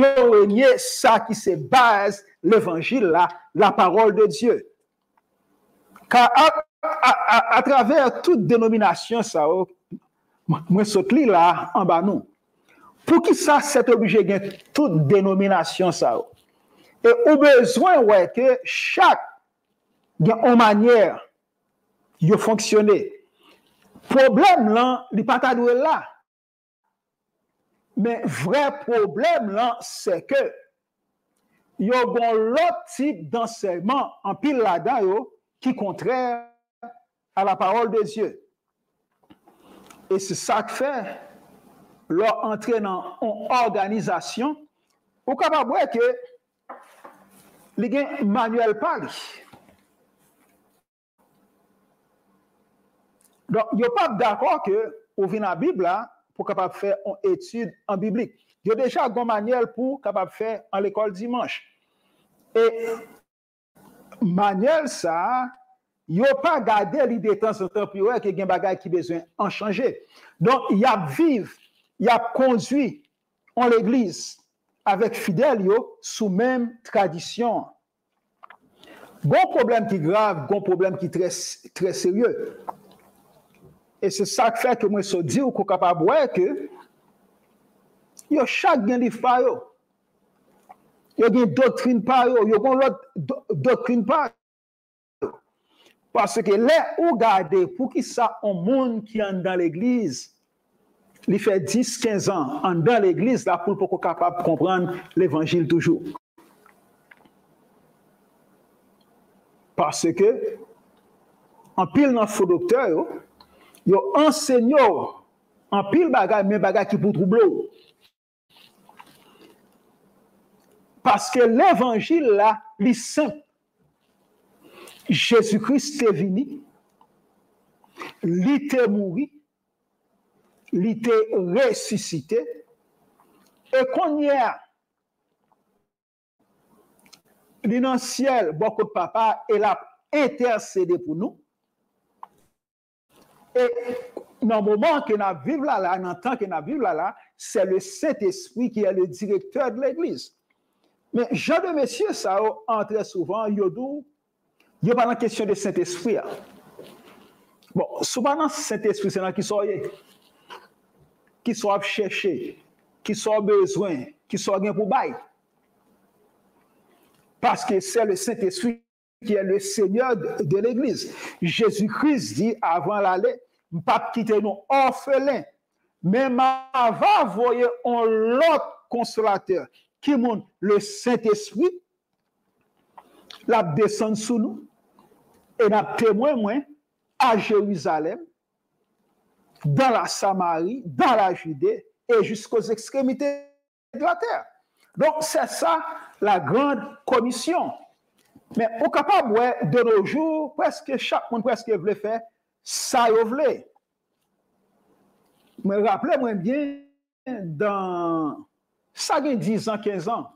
y a ça qui se base l'évangile là, la parole de Dieu. Car à travers toute dénomination, ça, moi, saute là, en bas, nous. Pour qui ça, c'est obligé de toute dénomination, ça. Et au besoin, ouais, que chaque, en manière, de fonctionner. Problème, là, il n'est pas là. Mais vrai problème, là, c'est que, il y a l'autre type d'enseignement en pile là-dedans, qui est contraire à la parole de Dieu. Et c'est ça que fait, leur entrer dans une organisation, ou capable de voir que les gens manuel parlent. Donc, il n'y a pas d'accord que, au vin la Bible, là, pour capable faire une étude en biblique. Il y a déjà un manuel pour capable faire en l'école dimanche. Et manuel, ça, il n'y a pas gardé l'idée de temps en temps pour qu'il y a des bagages qui ont besoin de changer. Donc, il y a vivre, il y a conduit en l'église avec fidèles sous même tradition. Bon problème qui est grave, bon problème qui est très, très sérieux. Et c'est ça qui fait que moi, je dis qu'on est capable de voir que il y a chaque livre par eux. Il y a une doctrine par eux, il y a une doctrine par eux. Parce que là, où regardez, pour qui ça, un monde qui est dans l'église, il fait 10-15 ans dans l'église, là, pour être capable de comprendre l'évangile toujours. Parce que, en pile dans faux docteur, il enseigne en pile bagage, mais bagage qui pour troubler. Parce que l'évangile là, il est simple. Jésus-Christ est venu, il est mort, il est ressuscité, et qu'on y a, il est dans le ciel, beaucoup de papa, et l'a intercédé pour nous. Et dans le moment que nous vivons là, dans le temps que nous vivons là, c'est le Saint-Esprit qui est le directeur de l'Église. Mais Jean de Messieurs, ça entre souvent, il n'y a pas la question de Saint-Esprit. Bon, souvent, dans Saint-Esprit, c'est là qui sont cherchés, qui sont besoin, qui sont bien pour bail. Parce que c'est le Saint-Esprit qui est le Seigneur de l'Église. Jésus-Christ dit avant l'aller, je ne vais pas quitter nos orphelins, mais va voyer un autre consolateur qui est le Saint-Esprit, la descend sous nous et n'a témoin à Jérusalem, dans la Samarie, dans la Judée et jusqu'aux extrémités de la terre. Donc c'est ça la grande commission. Mais au capable de nos jours, presque chaque monde presque veut faire ça il veut. Me rappelez-moi bien dans ça il y a 10 ans, 15 ans.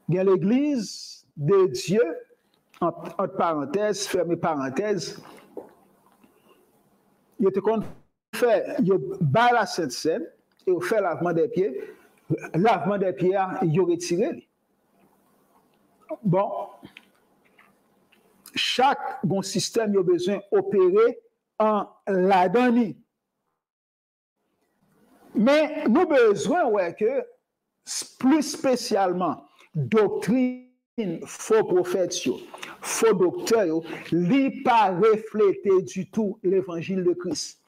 Il y a l'église de Dieu entre parenthèses, fermez parenthèses. Il était qu'on fait il bat la Sainte Seine et on fait lavement des pieds. Lavement des pieds, il retiré. Bon, chaque bon système a besoin d'opérer en la donne. Mais nous avons besoin que, plus spécialement, doctrine, faux prophètes, faux docteurs, ne pas refléter du tout l'évangile de Christ.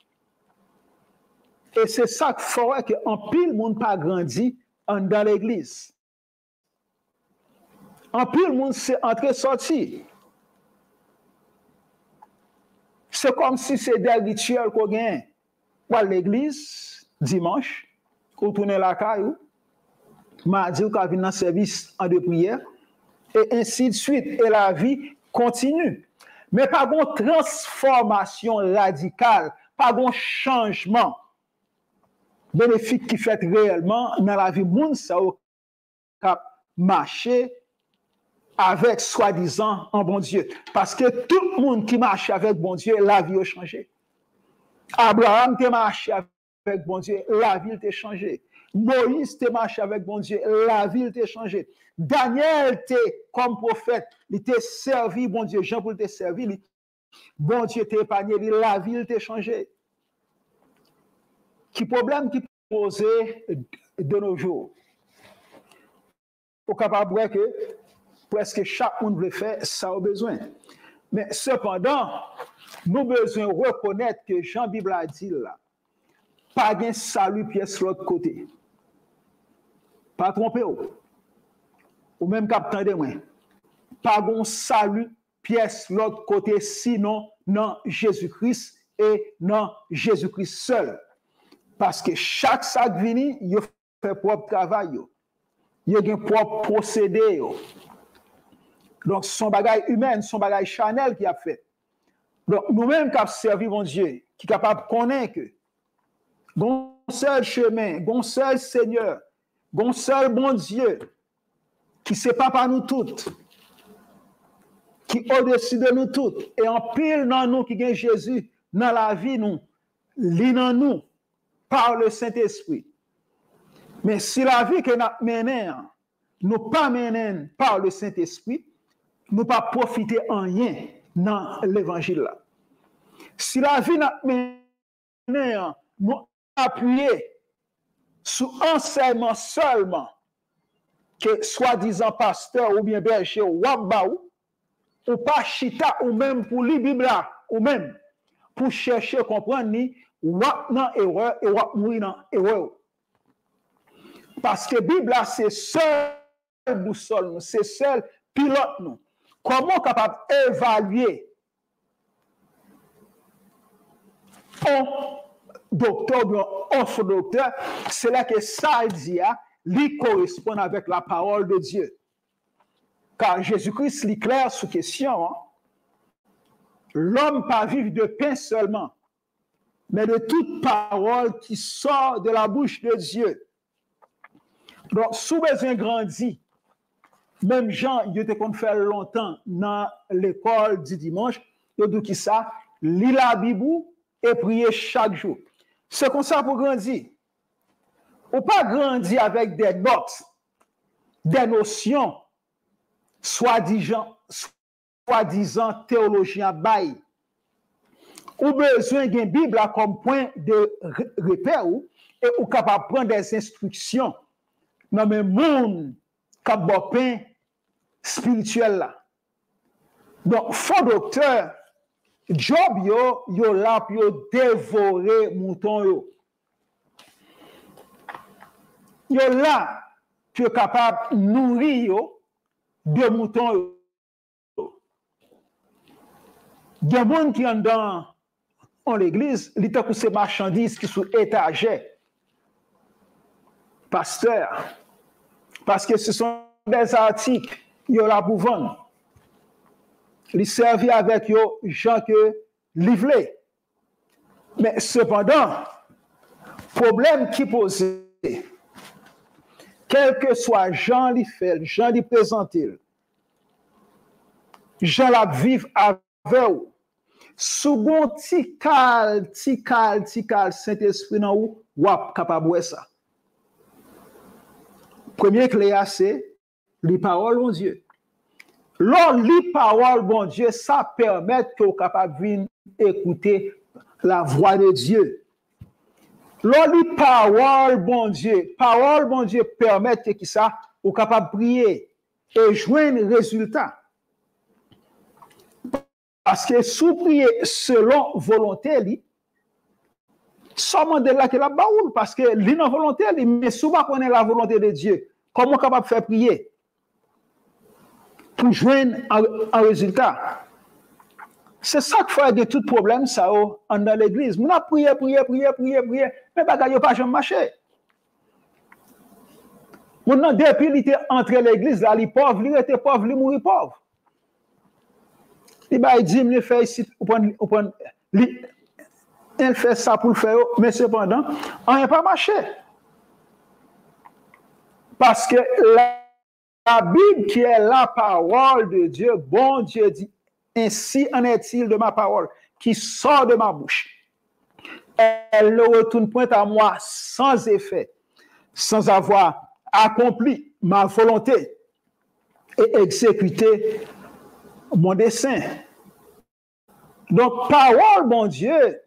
Et c'est ça qu'il faut qu'en pile, monde pas grandi dans l'église. En pile, monde c'est entré sorti. C'est comme si c'est des rituels qu'on gagne. À l'église, dimanche, qu'on tourne la caille, mardi, qu'on vient dans le service en de prière, et ainsi de suite. Et la vie continue. Mais pas de transformation radicale, pas de changement bénéfique qui fait réellement dans la vie monde ça a marché avec soi-disant un bon Dieu. Parce que tout le monde qui marche avec bon Dieu, la vie a changé. Abraham te marché avec bon Dieu, la vie a changé. Moïse te marché avec bon Dieu, la vie a changé. Daniel te comme prophète, il t'a servi bon Dieu, Jean pour te servir, bon Dieu t'a épargné, la vie a changé. Qui problème qui pose de nos jours? Au capable que presque chaque monde veut faire ça au besoin. Mais cependant, nous avons besoin de reconnaître que Jean-Bible a dit là, pas de salut pièce l'autre côté. Pas tromper ou même captain de moi. Pas de salut pièce l'autre côté sinon non Jésus-Christ et non Jésus-Christ seul. Parce que chaque sac vini, il fait propre travail. Il a un propre procédé. Donc, son bagage humain, son bagage charnel qui a fait. Donc, nous-mêmes qui avons servi mon Dieu, qui est capable de connaître que, bon seul chemin, bon seul Seigneur, bon seul bon Dieu, qui ne sépare pas nous toutes, qui est au-dessus de nous toutes, et en pile dans nous qui gagne Jésus, dans la vie, nous, lit dans nous, par le Saint-Esprit. Mais si la vie que nous menons, nous pas menons par le Saint-Esprit, nous pas profiter en rien dans l'évangile là. Si la vie nous menons, nous appuyer sur enseignement seulement que soi-disant pasteur ou bien berger ou wabaou, ou pas chita ou même pour lire Bible ou même pour chercher comprendre ni wap nan erreur et wap mouri nan erreur. Parce que Bible c'est seul boussole, c'est seul pilote nous. Comment capable évaluer un docteur ou un faux docteur, c'est là que ça dit lui correspond avec la parole de Dieu. Car Jésus-Christ lit clair sous question. Hein? L'homme pas vivre de pain seulement, mais de toute parole qui sort de la bouche de Dieu. Donc, sous besoin grandi, même Jean, il était qu'on fait longtemps dans l'école du dimanche, il dit qui ça, lit la Bible et prier chaque jour. C'est comme ça pour grandir. Ou pas grandir avec des notes, des notions, soi-disant théologien bail. Ou besoin d'une Bible comme point de repère et ou capable de prendre des instructions dans le monde comme pain spirituel là. Donc, faux docteur, job yo là pour dévorer mouton yo. Yo là pour capable nourrir de moutons yo. Il y a des gens qui sont dans l'église, il y a ces marchandises qui sont étagées. Pasteur, parce que ce sont des articles, yo la pour vendre. Ils servent avec yo gens que livré. Mais cependant, problème qui pose, quel que soit Jean li fait, Jean li présenter, Jean la vivre avec vous. Second tikal Saint-Esprit dans ou wap capable de ça. Premier clé c'est les paroles bon Dieu. Lors les paroles bon Dieu, ça permet que vous capable de écouter la voix de Dieu. Lors les paroles bon Dieu permettent que ça vous capable de prier et joindre résultat. Parce que sous prier selon volonté, seulement de là que la baoule, parce que l'ino volonté, mais souvent qu'on est la volonté de Dieu, comment capable de faire prier pour joindre un résultat? C'est ça qui fait de tout problème, ça, dans l'église. On a prié, mais bagaille n'a pas jamais marché. Maintenant, depuis qu'il était entre l'église, là, les pauvres, il était pauvre, il mourit pauvre. Il dit, il fait ici, il fait ça pour le faire, mais cependant, on n'a pas marché. Parce que la Bible qui est la parole de Dieu, bon Dieu dit, ainsi en est-il de ma parole qui sort de ma bouche. Elle ne retourne point à moi sans effet, sans avoir accompli ma volonté et exécuté mon dessein. Donc, parole, mon Dieu,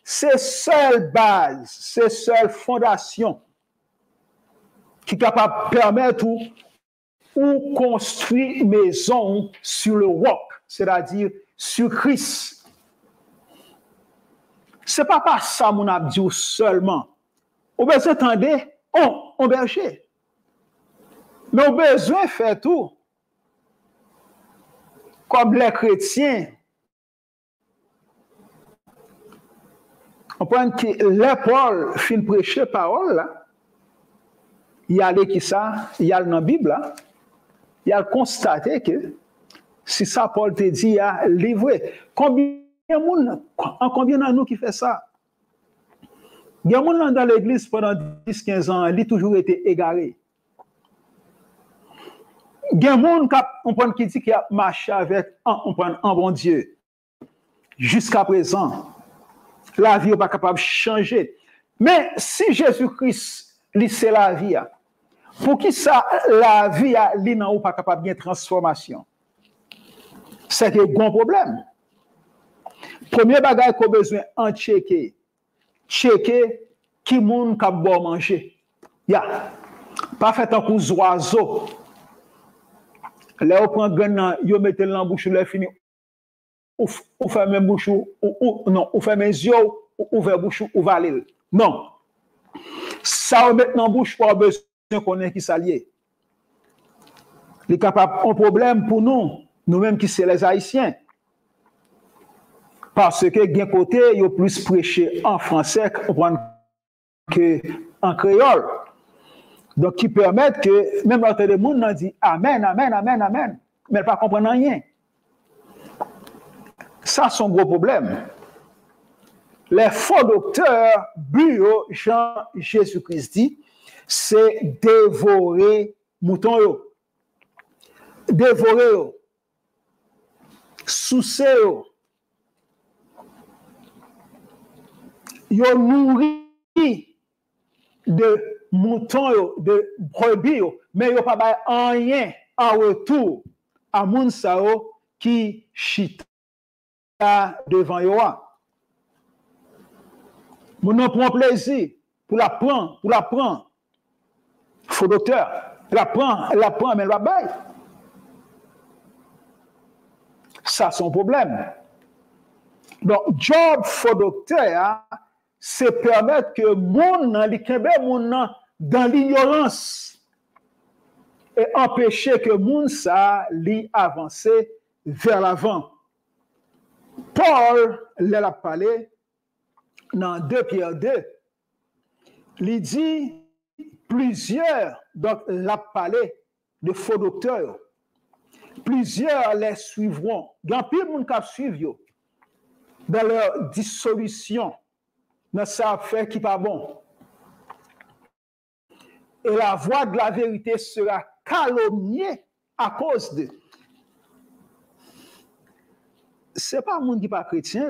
c'est seule base, c'est seule fondation qui est capable de permettre ou construire une maison sur le roc, c'est-à-dire sur Christ. Ce n'est pas ça, mon abdi, seulement. On peut s'entendre, on berger. Mais on a besoin de faire tout. Comme les chrétiens, on prend que les Paul fin prêcher parole, là, il y a qui ça, il y a dans la Bible, là, il a constaté que si ça Paul te dit, il a livré. Combien de nous qui fait ça? Il y a des gens dans l'église pendant 10-15 ans, il a toujours été égaré. Il y a des gens qui dit qu'il a marché avec un bon Dieu. Jusqu'à présent, la vie n'est pas capable de changer. Mais si Jésus-Christ, c'est la vie, pour qui ça, la vie n'est pas capable de transformation? C'est un bon problème. Premier bagage qu'on a besoin de checker qui moun k'ap bon manger. Pas fait un coup d'oiseau. Là, on prend gagnant, yo mette dans bouche, là fini. Ou fait même bouche non, ou fait mes yeux, ou ouvert bouche ou valer. Non. Ça on met dans bouche pas besoin qu'on ait qui s'allier. Il est capable un problème pour nous-mêmes qui sommes les Haïtiens. Parce que d'un côté, il y a plus prêché en français qu'en créole. Donc, qui permettent que même l'autre de monde dit Amen, Amen, Amen, Amen. Mais elle ne comprend rien. Ça, c'est un gros problème. Les faux docteurs, bureau, Jean-Jésus-Christ dit, c'est dévorer mouton. Dévorer, soucer, yo nourri de moutons, de brebis, mais yo pas rien en retour à moun sao qui chita devant yo. Moun prend plaisir pour la prendre. Faux docteur, elle prend, mais elle va bailler. Ça, c'est un problème. Donc, job faux docteur, c'est permettre que moun dans l'ignorance et empêcher que moun ça li avancer vers l'avant. Paul l'a parlé dans 2 Pierre 2. Il dit plusieurs donc, l'a parlé de faux docteurs. Plusieurs les suivront. Il y a pile de monde qui suivent dans leur dissolution, dans ça fait qui pas bon. Et la voix de la vérité sera calomniée à cause de. Ce n'est pas un monde qui n'est pas chrétien.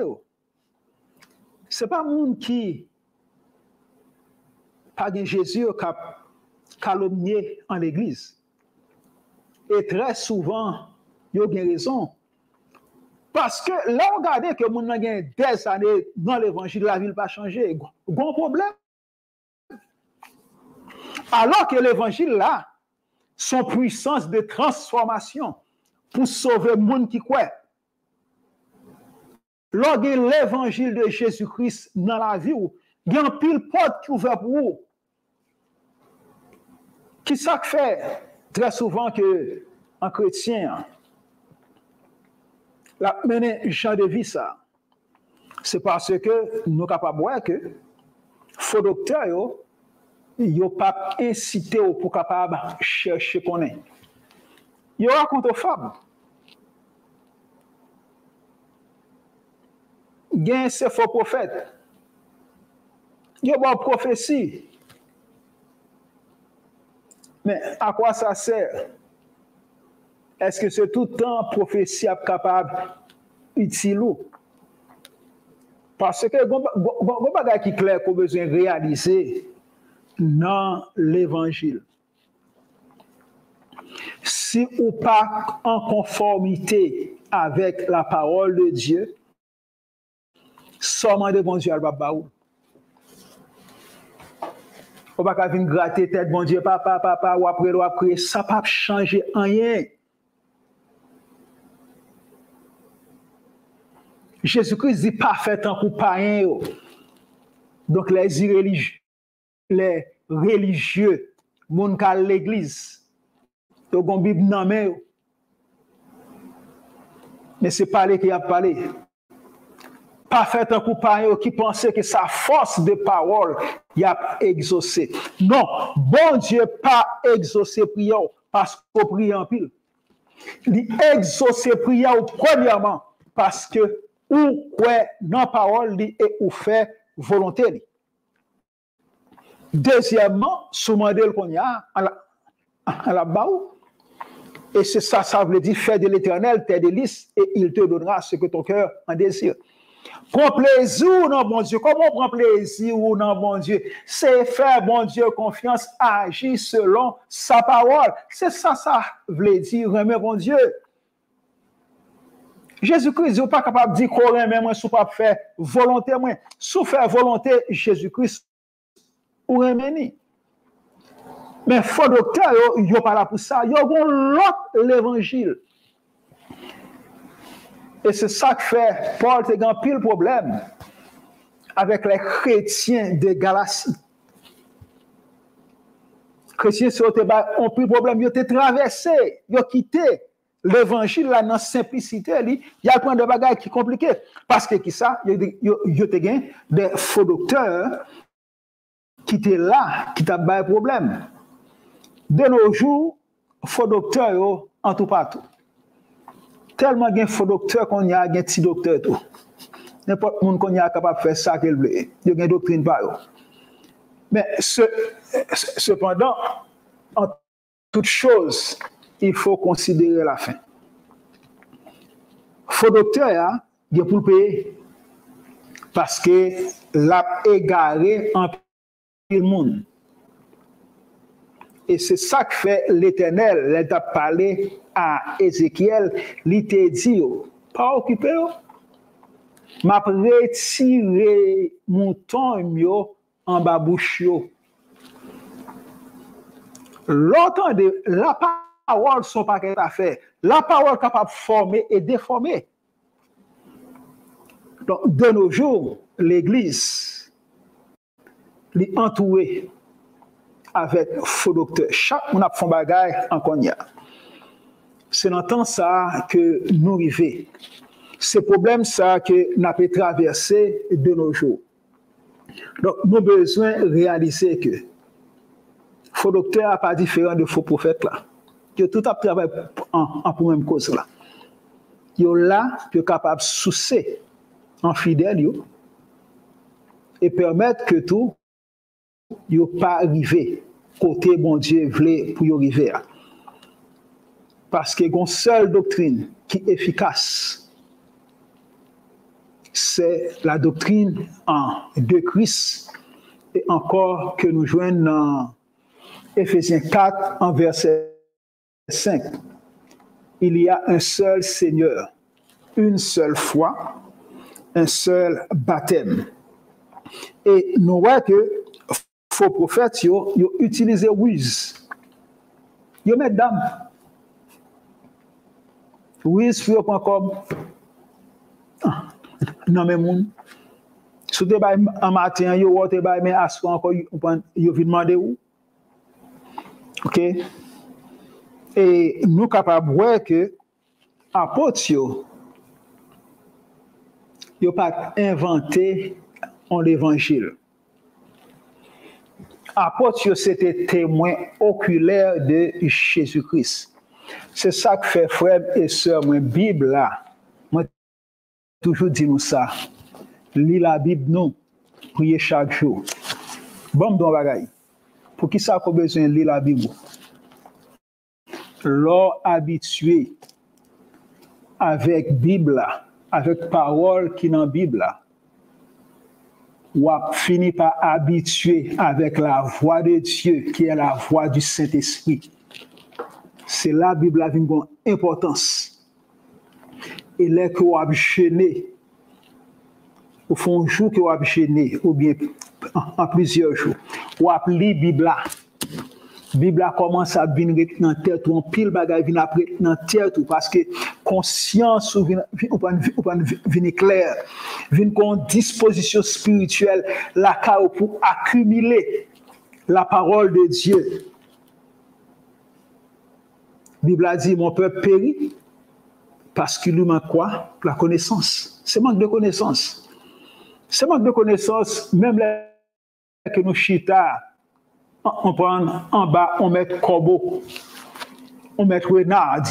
Ce n'est pas un monde qui n'a pas Jésus qui a calomnié en l'église. Et très souvent, il y a raison. Parce que là, on regarde que le monde a des années dans l'évangile, la vie n'a pas changé. Bon problème. Alors que l'évangile là, son puissance de transformation pour sauver le monde qui croit. Lors de l'évangile de Jésus-Christ dans la vie, il y a un pile porte qui ouvert pour vous. Qui ça fait très souvent que un chrétien la mener genre de vie ça? C'est parce que nous sommes capables de voir que faux docteurs ils n'ont pas incité pour capable chercher qu'on est. Ils racontent aux femmes. Il y a ces faux prophètes. Il y a une prophétie. Mais à quoi ça sert? Est-ce que c'est tout le temps prophétie capable utile? Parce que il y a qui clair qu'on a besoin de réaliser dans l'évangile. Si ou pas en conformité avec la parole de Dieu, seulement de bon Dieu, elle va baou. On va pas venir gratter tête bon Dieu, papa, ou après, ça pas changer rien. Jésus-Christ dit parfait tant pour païen. Donc les irréligieux, les religieux, moun ka l'église, ils ont une Bible dans main. Mais c'est parler qui a parlé. Parfait tant pour païen qui pensait que sa force de parole y a exaucé. Non, bon Dieu pas exaucé prière parce qu'on prie en pile. Il exaucé prière premièrement parce que ou quoi non parole et ou fait volonté. Deuxièmement, sous modèle qu'on y a à la baou. Et c'est ça, ça veut dire fais de l'éternel tes délices et il te donnera ce que ton cœur en désire. Prends plaisir dans bon Dieu. Comment on prend plaisir dans bon Dieu? C'est faire bon Dieu confiance, agir selon sa parole. C'est ça, ça veut dire remet bon Dieu. Jésus-Christ n'est pas capable de dire qu'on remet moi, sous pas faire volonté moi. Sous faire volonté, Jésus-Christ ou remet. Mais faux docteur, il n'y a pas là pour ça. Il y a l'autre l'évangile. Et c'est ça que fait Paul a un pile problème avec les chrétiens de Galatie. Les chrétiens ont pris problème, ils ont traversé, ils ont quitté l'évangile là dans simplicité. Il y a plein de bagages qui sont compliqués. Parce que qui ça, il y a des faux docteurs qui étaient là, qui ont des problèmes. De nos jours, faux docteurs en tout partout. Tellement il y a faux docteurs qu'on y a, il y a petit docteur tout. N'importe qui qu'on y a capable de faire ça qu'il veut. Il y a une doctrine par eux. Mais cependant, en toute chose, il faut considérer la fin. Faux docteur, il y a pour le payer. Parce que l'a égaré en tout le monde. Et c'est ça que fait l'Éternel. Il a parlé à Ézéchiel, il t'a dit, pas occupé, m'a retiré mon temps en bas bouche. L'entendez, la parole sont pas qu'elle a fait. La parole capable de former et déformer. Donc, de nos jours, l'Église est entourée avec faux docteurs. Chaque monde a fait un bagage en cognac. C'est dans temps ça que nous arrivons. C'est le problème ça que nous avons traversé de nos jours. Donc, nous avons besoin de réaliser que faux docteur n'est pas différent de faux prophète là. Yo tout a travaillé en pour même cause là. Yo là, yo capable de soucier en fidèle yo et permettre que tout yo pas arriver côté bon Dieu voulait pour y arriver. Parce que une seule doctrine qui est efficace, c'est la doctrine de Christ. Et encore que nous joignons dans Éphésiens 4, en verset 5. Il y a un seul Seigneur, une seule foi, un seul baptême. Et nous voyons que faux prophètes, ils utilisent ruse. Ils mettent dame. Ruse, pour prendre comme. Non, mais moun. Si tu es en matin, tu es mais assois encore, tu viens demander où. OK? Et nous sommes capables de voir que l'apôtre, il n'a pas inventé l'évangile. L'apôtre, c'était témoin oculaire de Jésus-Christ. C'est ça que fait frère et sœur, moi, Bible là, moi, toujours dit nous ça. Lis la Bible, non, priez chaque jour. Bon, don bagaille. Pour qui ça qu'on besoin de lire la Bible? L'or habitué avec Bible, avec parole qui est dans la Bible, ou a fini par habituer avec la voix de Dieu, qui est la voix du Saint-Esprit. C'est là la Bible a une grande importance. Et là que vous avez gêné, au fond, un jour que vous avez gêné, ou bien en plusieurs jours, vous avez lu la Bible. La Bible commence à venir dans la tête, ou en pile bagaille vient après dans la tête, parce que conscience vient claire, vient une disposition spirituelle, la pour accumuler la parole de Dieu. La Bible a dit, mon peuple périt, parce qu'il lui manque quoi? La connaissance. C'est manque de connaissance. C'est manque de connaissance, même là que nous chita, on prend en bas, on met corbeau, on met renard,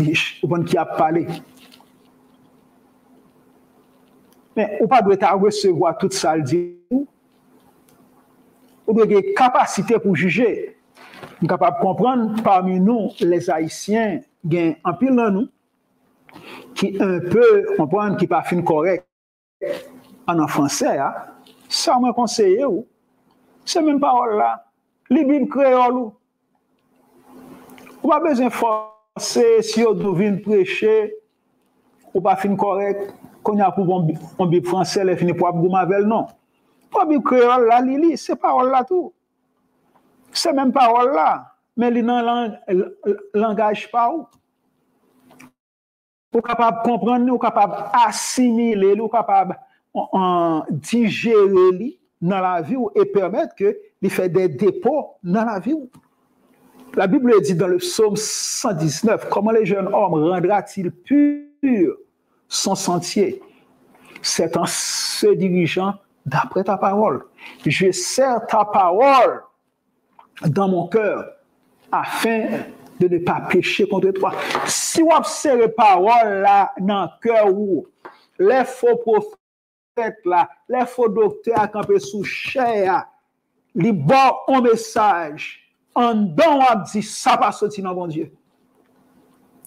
on qui a parlé. Mais on ne peut pas recevoir tout ça, on doit avoir une capacité pour juger. On est capable de comprendre parmi nous, les Haïtiens, il y a un pile dans nous qui un peu comprendre qui pas fin correct en français. Ça m'a conseillé. C'est même parole là. Les Bibles créoles. On n'a pas besoin de forcer si on doit prêcher ou pas fin correct. Quand on a pour un Bible français, les fini pour un Mavel, non. La Bible créole là, Lili, c'est parole là tout. C'est même parole là. Mais il dans langage pas où. Vous êtes capable de comprendre, vous êtes capable d'assimiler, vous êtes capable de digérer dans la vie et permettre que il fait des dépôts dans la vie. La Bible dit dans le psaume 119, comment les jeunes hommes rendra-t-il pur son sentier? C'est en se dirigeant d'après ta parole. Je serre ta parole dans mon cœur afin de ne pas pécher contre toi. Si vous observez la parole là dans le cœur, les faux prophètes là, les faux docteurs qui campent sous chair, ils bon un message, en don on dit ça pas sortir dans mon Dieu.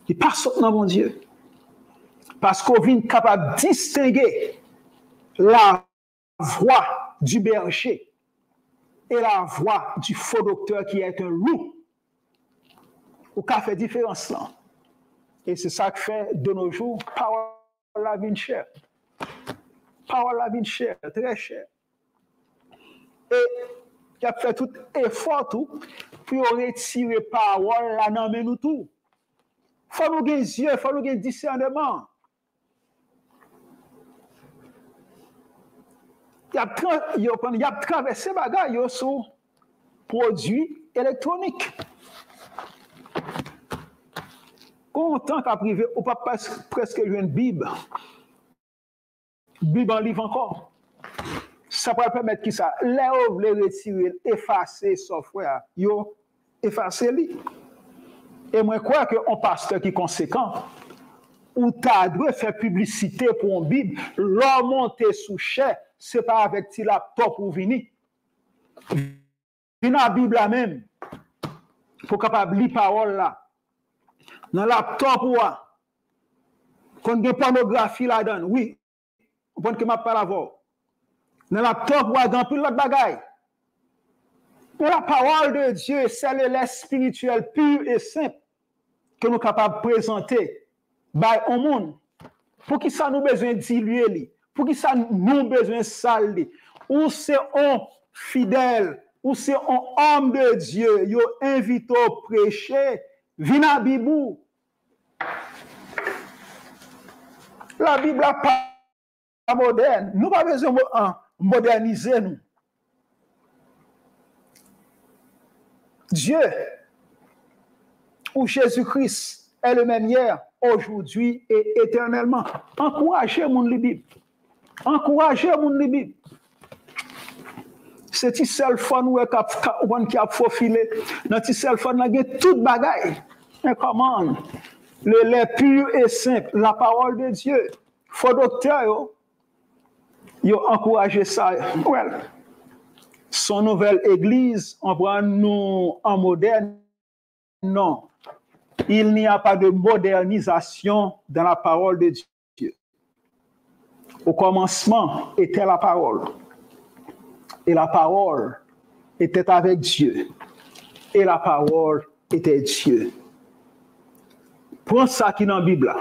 Il pas sortir dans mon Dieu. Parce qu'on vient capable de distinguer la voix du berger et la voix du faux docteur qui est un loup. Ou qu'a fait différence là. Et c'est ça que fait de nos jours, parole la vie chère. Parole la vie chère, très chère. Et il a fait tout effort tout pour retirer parole là dans nous tout. Faut nous gagner yeux, faut nous gagner discernement. Il y a traversé bagaille sur produits électroniques. Content qu'à privé, on peut presque jouer une Bible. Bible en livre encore. Ça peut permettre qui ça? Les œuvres, les retirer, effacer software, yo effacer li. Et moi, je crois qu'un pasteur qui est conséquent, ou t'as dû faire publicité pour une Bible, l'homme monter sous chair, ce n'est pas avec ti laptop ou vini. Vini la Bible la même, pour capable lire parole là. Dans laptop ou quand il y a pornographie là-dedans, oui, on peut que m'a pas la voir. Dans laptop ou dans plus l'autre bagaille. Mais la parole de Dieu, c'est le spirituel pur et simple que nous sommes capables de présenter au monde. Pour qui ça nous besoin diluer, pour qui ça nous besoin saler, ou c'est un fidèle, ou c'est un homme de Dieu, yo invite au prêcher, vina à Bibou. La Bible n'est pas moderne. Nous n'avons pas besoin de moderniser nous. Dieu ou Jésus-Christ est le même hier, aujourd'hui et éternellement. Encouragez mon Bible. Encouragez mon Bible. C'est une seule fois nous qui a faufilé. Dans une seule fois, nous avons toute bagaille. Mais comment? Le lait pur et simple, la parole de Dieu. Faut docteur, yo encouragé ça. Well, son nouvelle église, on prend nous en moderne. Non. Il n'y a pas de modernisation dans la parole de Dieu. Au commencement était la parole. Et la parole était avec Dieu. Et la parole était Dieu. Prends ça qui est dans la Bible.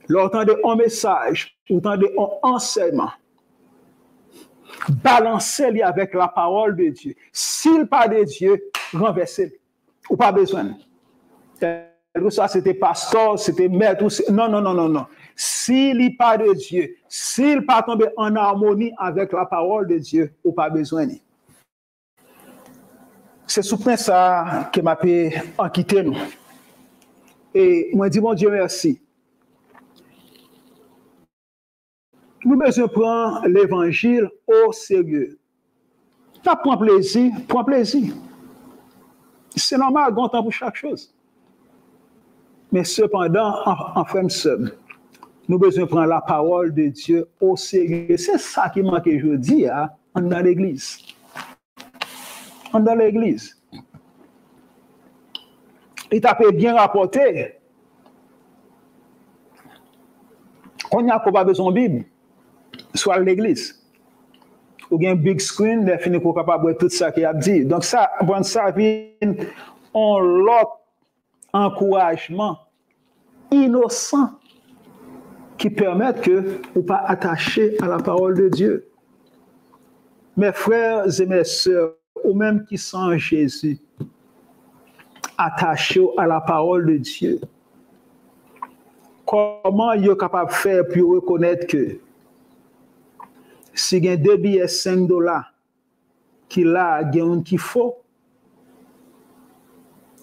L'entendez un message, l'entendez un enseignement. Balancez-le avec la parole de Dieu. S'il pas de Dieu, renversez-le. Ou pas besoin. Ça, c'était pasteur, c'était maître. Non. S'il n'est pas de Dieu, s'il pas tombé en harmonie avec la parole de Dieu, ou pas besoin. C'est sous ça que m'a pu en quitter nous. Et moi, je dis, mon Dieu, merci. Nous devons prendre l'évangile au sérieux. Ça prend plaisir, prends plaisir. C'est normal, on temps pour chaque chose. Mais cependant, en frère seul, nous devons prendre la parole de Dieu au sérieux. C'est ça qui manque aujourd'hui, hein, dans l'église. Dans l'église. Il t'a bien rapporté. On n'a pas besoin de Bible, soit l'église. Ou bien un big screen, il finit pour capable de tout ça qu'il a dit. Donc ça, bon, ça vient en l'autre encouragement innocent qui permet que vous pas attaché à la parole de Dieu. Mes frères et mes sœurs, ou même qui sont en Jésus, attachés à la parole de Dieu. Comment vous êtes capable de faire pour reconnaître que si il y a 2 billets $5 qui là, il y a un qui faut,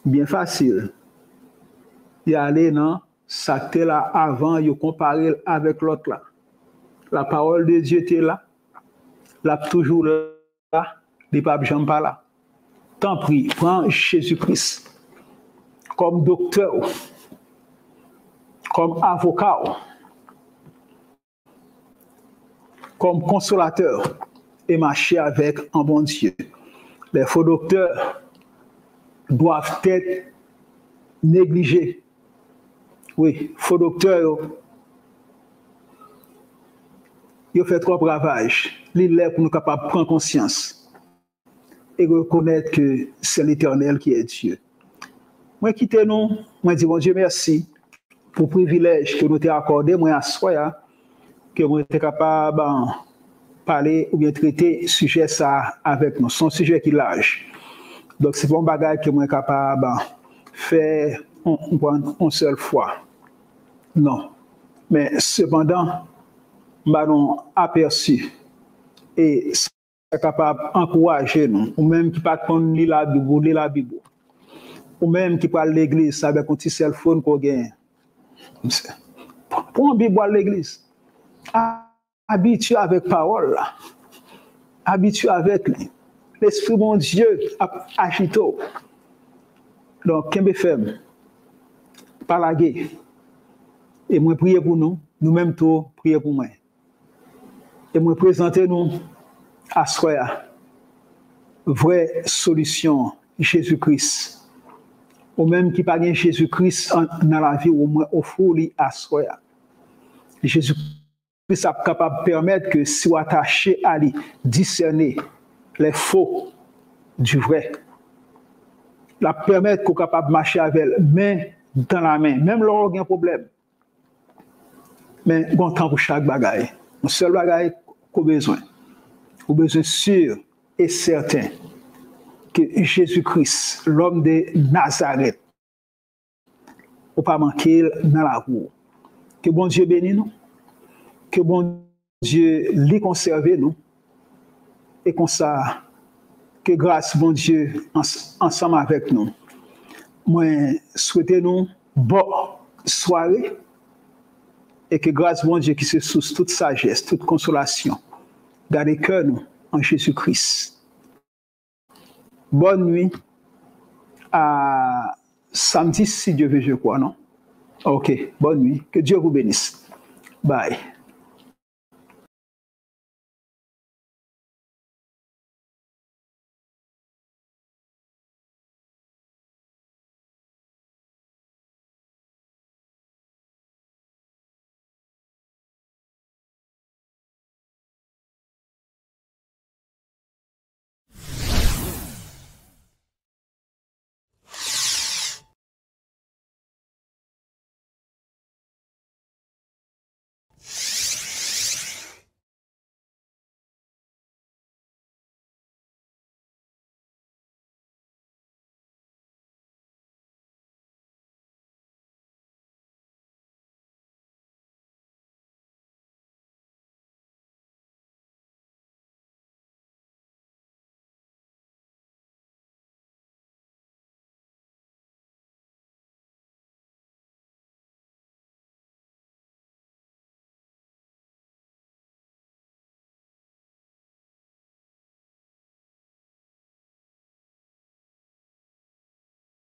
bien facile. Il y a aller dans ça était là avant, il comparer avec l'autre là. La parole de Dieu était là, là toujours là, les papes jamais pas là. Tant pis, prends Jésus-Christ comme docteur, comme avocat, comme consolateur et marcher avec un bon Dieu. Les faux docteurs doivent être négligés. Oui, faux docteurs, ils ont fait trop de ravage. Il est pour nous capables de prendre conscience et reconnaître que c'est l'Éternel qui est Dieu. Moi, quittez-nous, moi, dis, mon Dieu, merci pour le privilège que nous t'avons accordé, moi, à soi, que nous sommes capables de parler ou bien traiter sujet ça avec nous. C'est un sujet qui est large. Donc, c'est bon bagage que nous sommes capables de faire une seule fois. Non. Mais cependant, nous avons aperçu et c'est capable d'encourager nous, ou même qui ne pas lire la Bible, ou même qui parle de l'église avec un petit cell phone qu'on gagne. Pour un Bible à l'église, habitué avec parole, habitué avec lui. l'Esprit bon Dieu a agité. Donc, qu'est-ce que fait? Pas la guerre. Et moi, prier pour nous, nous-mêmes, tous, prier pour moi. Et moi, présenter nous à soi, vraie solution, Jésus-Christ. Ou même qui parle de Jésus-Christ dans la vie, au moins, au fond, à soi. Jésus-Christ est capable de permettre que si vous attachez à lui, discerner les faux du vrai, la permettre qu'on soit capable de marcher avec elle, main dans la main, même lorsqu'il y a un problème. Mais bon temps pour chaque bagaille. Le seul bagaille qu'on a besoin. On a besoin sûr et certain que Jésus-Christ, l'homme de Nazareth, ne pas manquer dans la roue. Que bon Dieu bénisse nous. Que bon Dieu les conserve nous. Et comme ça, que grâce bon Dieu ensemble avec nous. Moi, souhaitez nous bonne soirée. Et que grâce bon Dieu qui se source toute sagesse, toute consolation, gardez cœur nous en Jésus-Christ. Bonne nuit à samedi si Dieu veut, je crois, non? Ok, bonne nuit. Que Dieu vous bénisse. Bye.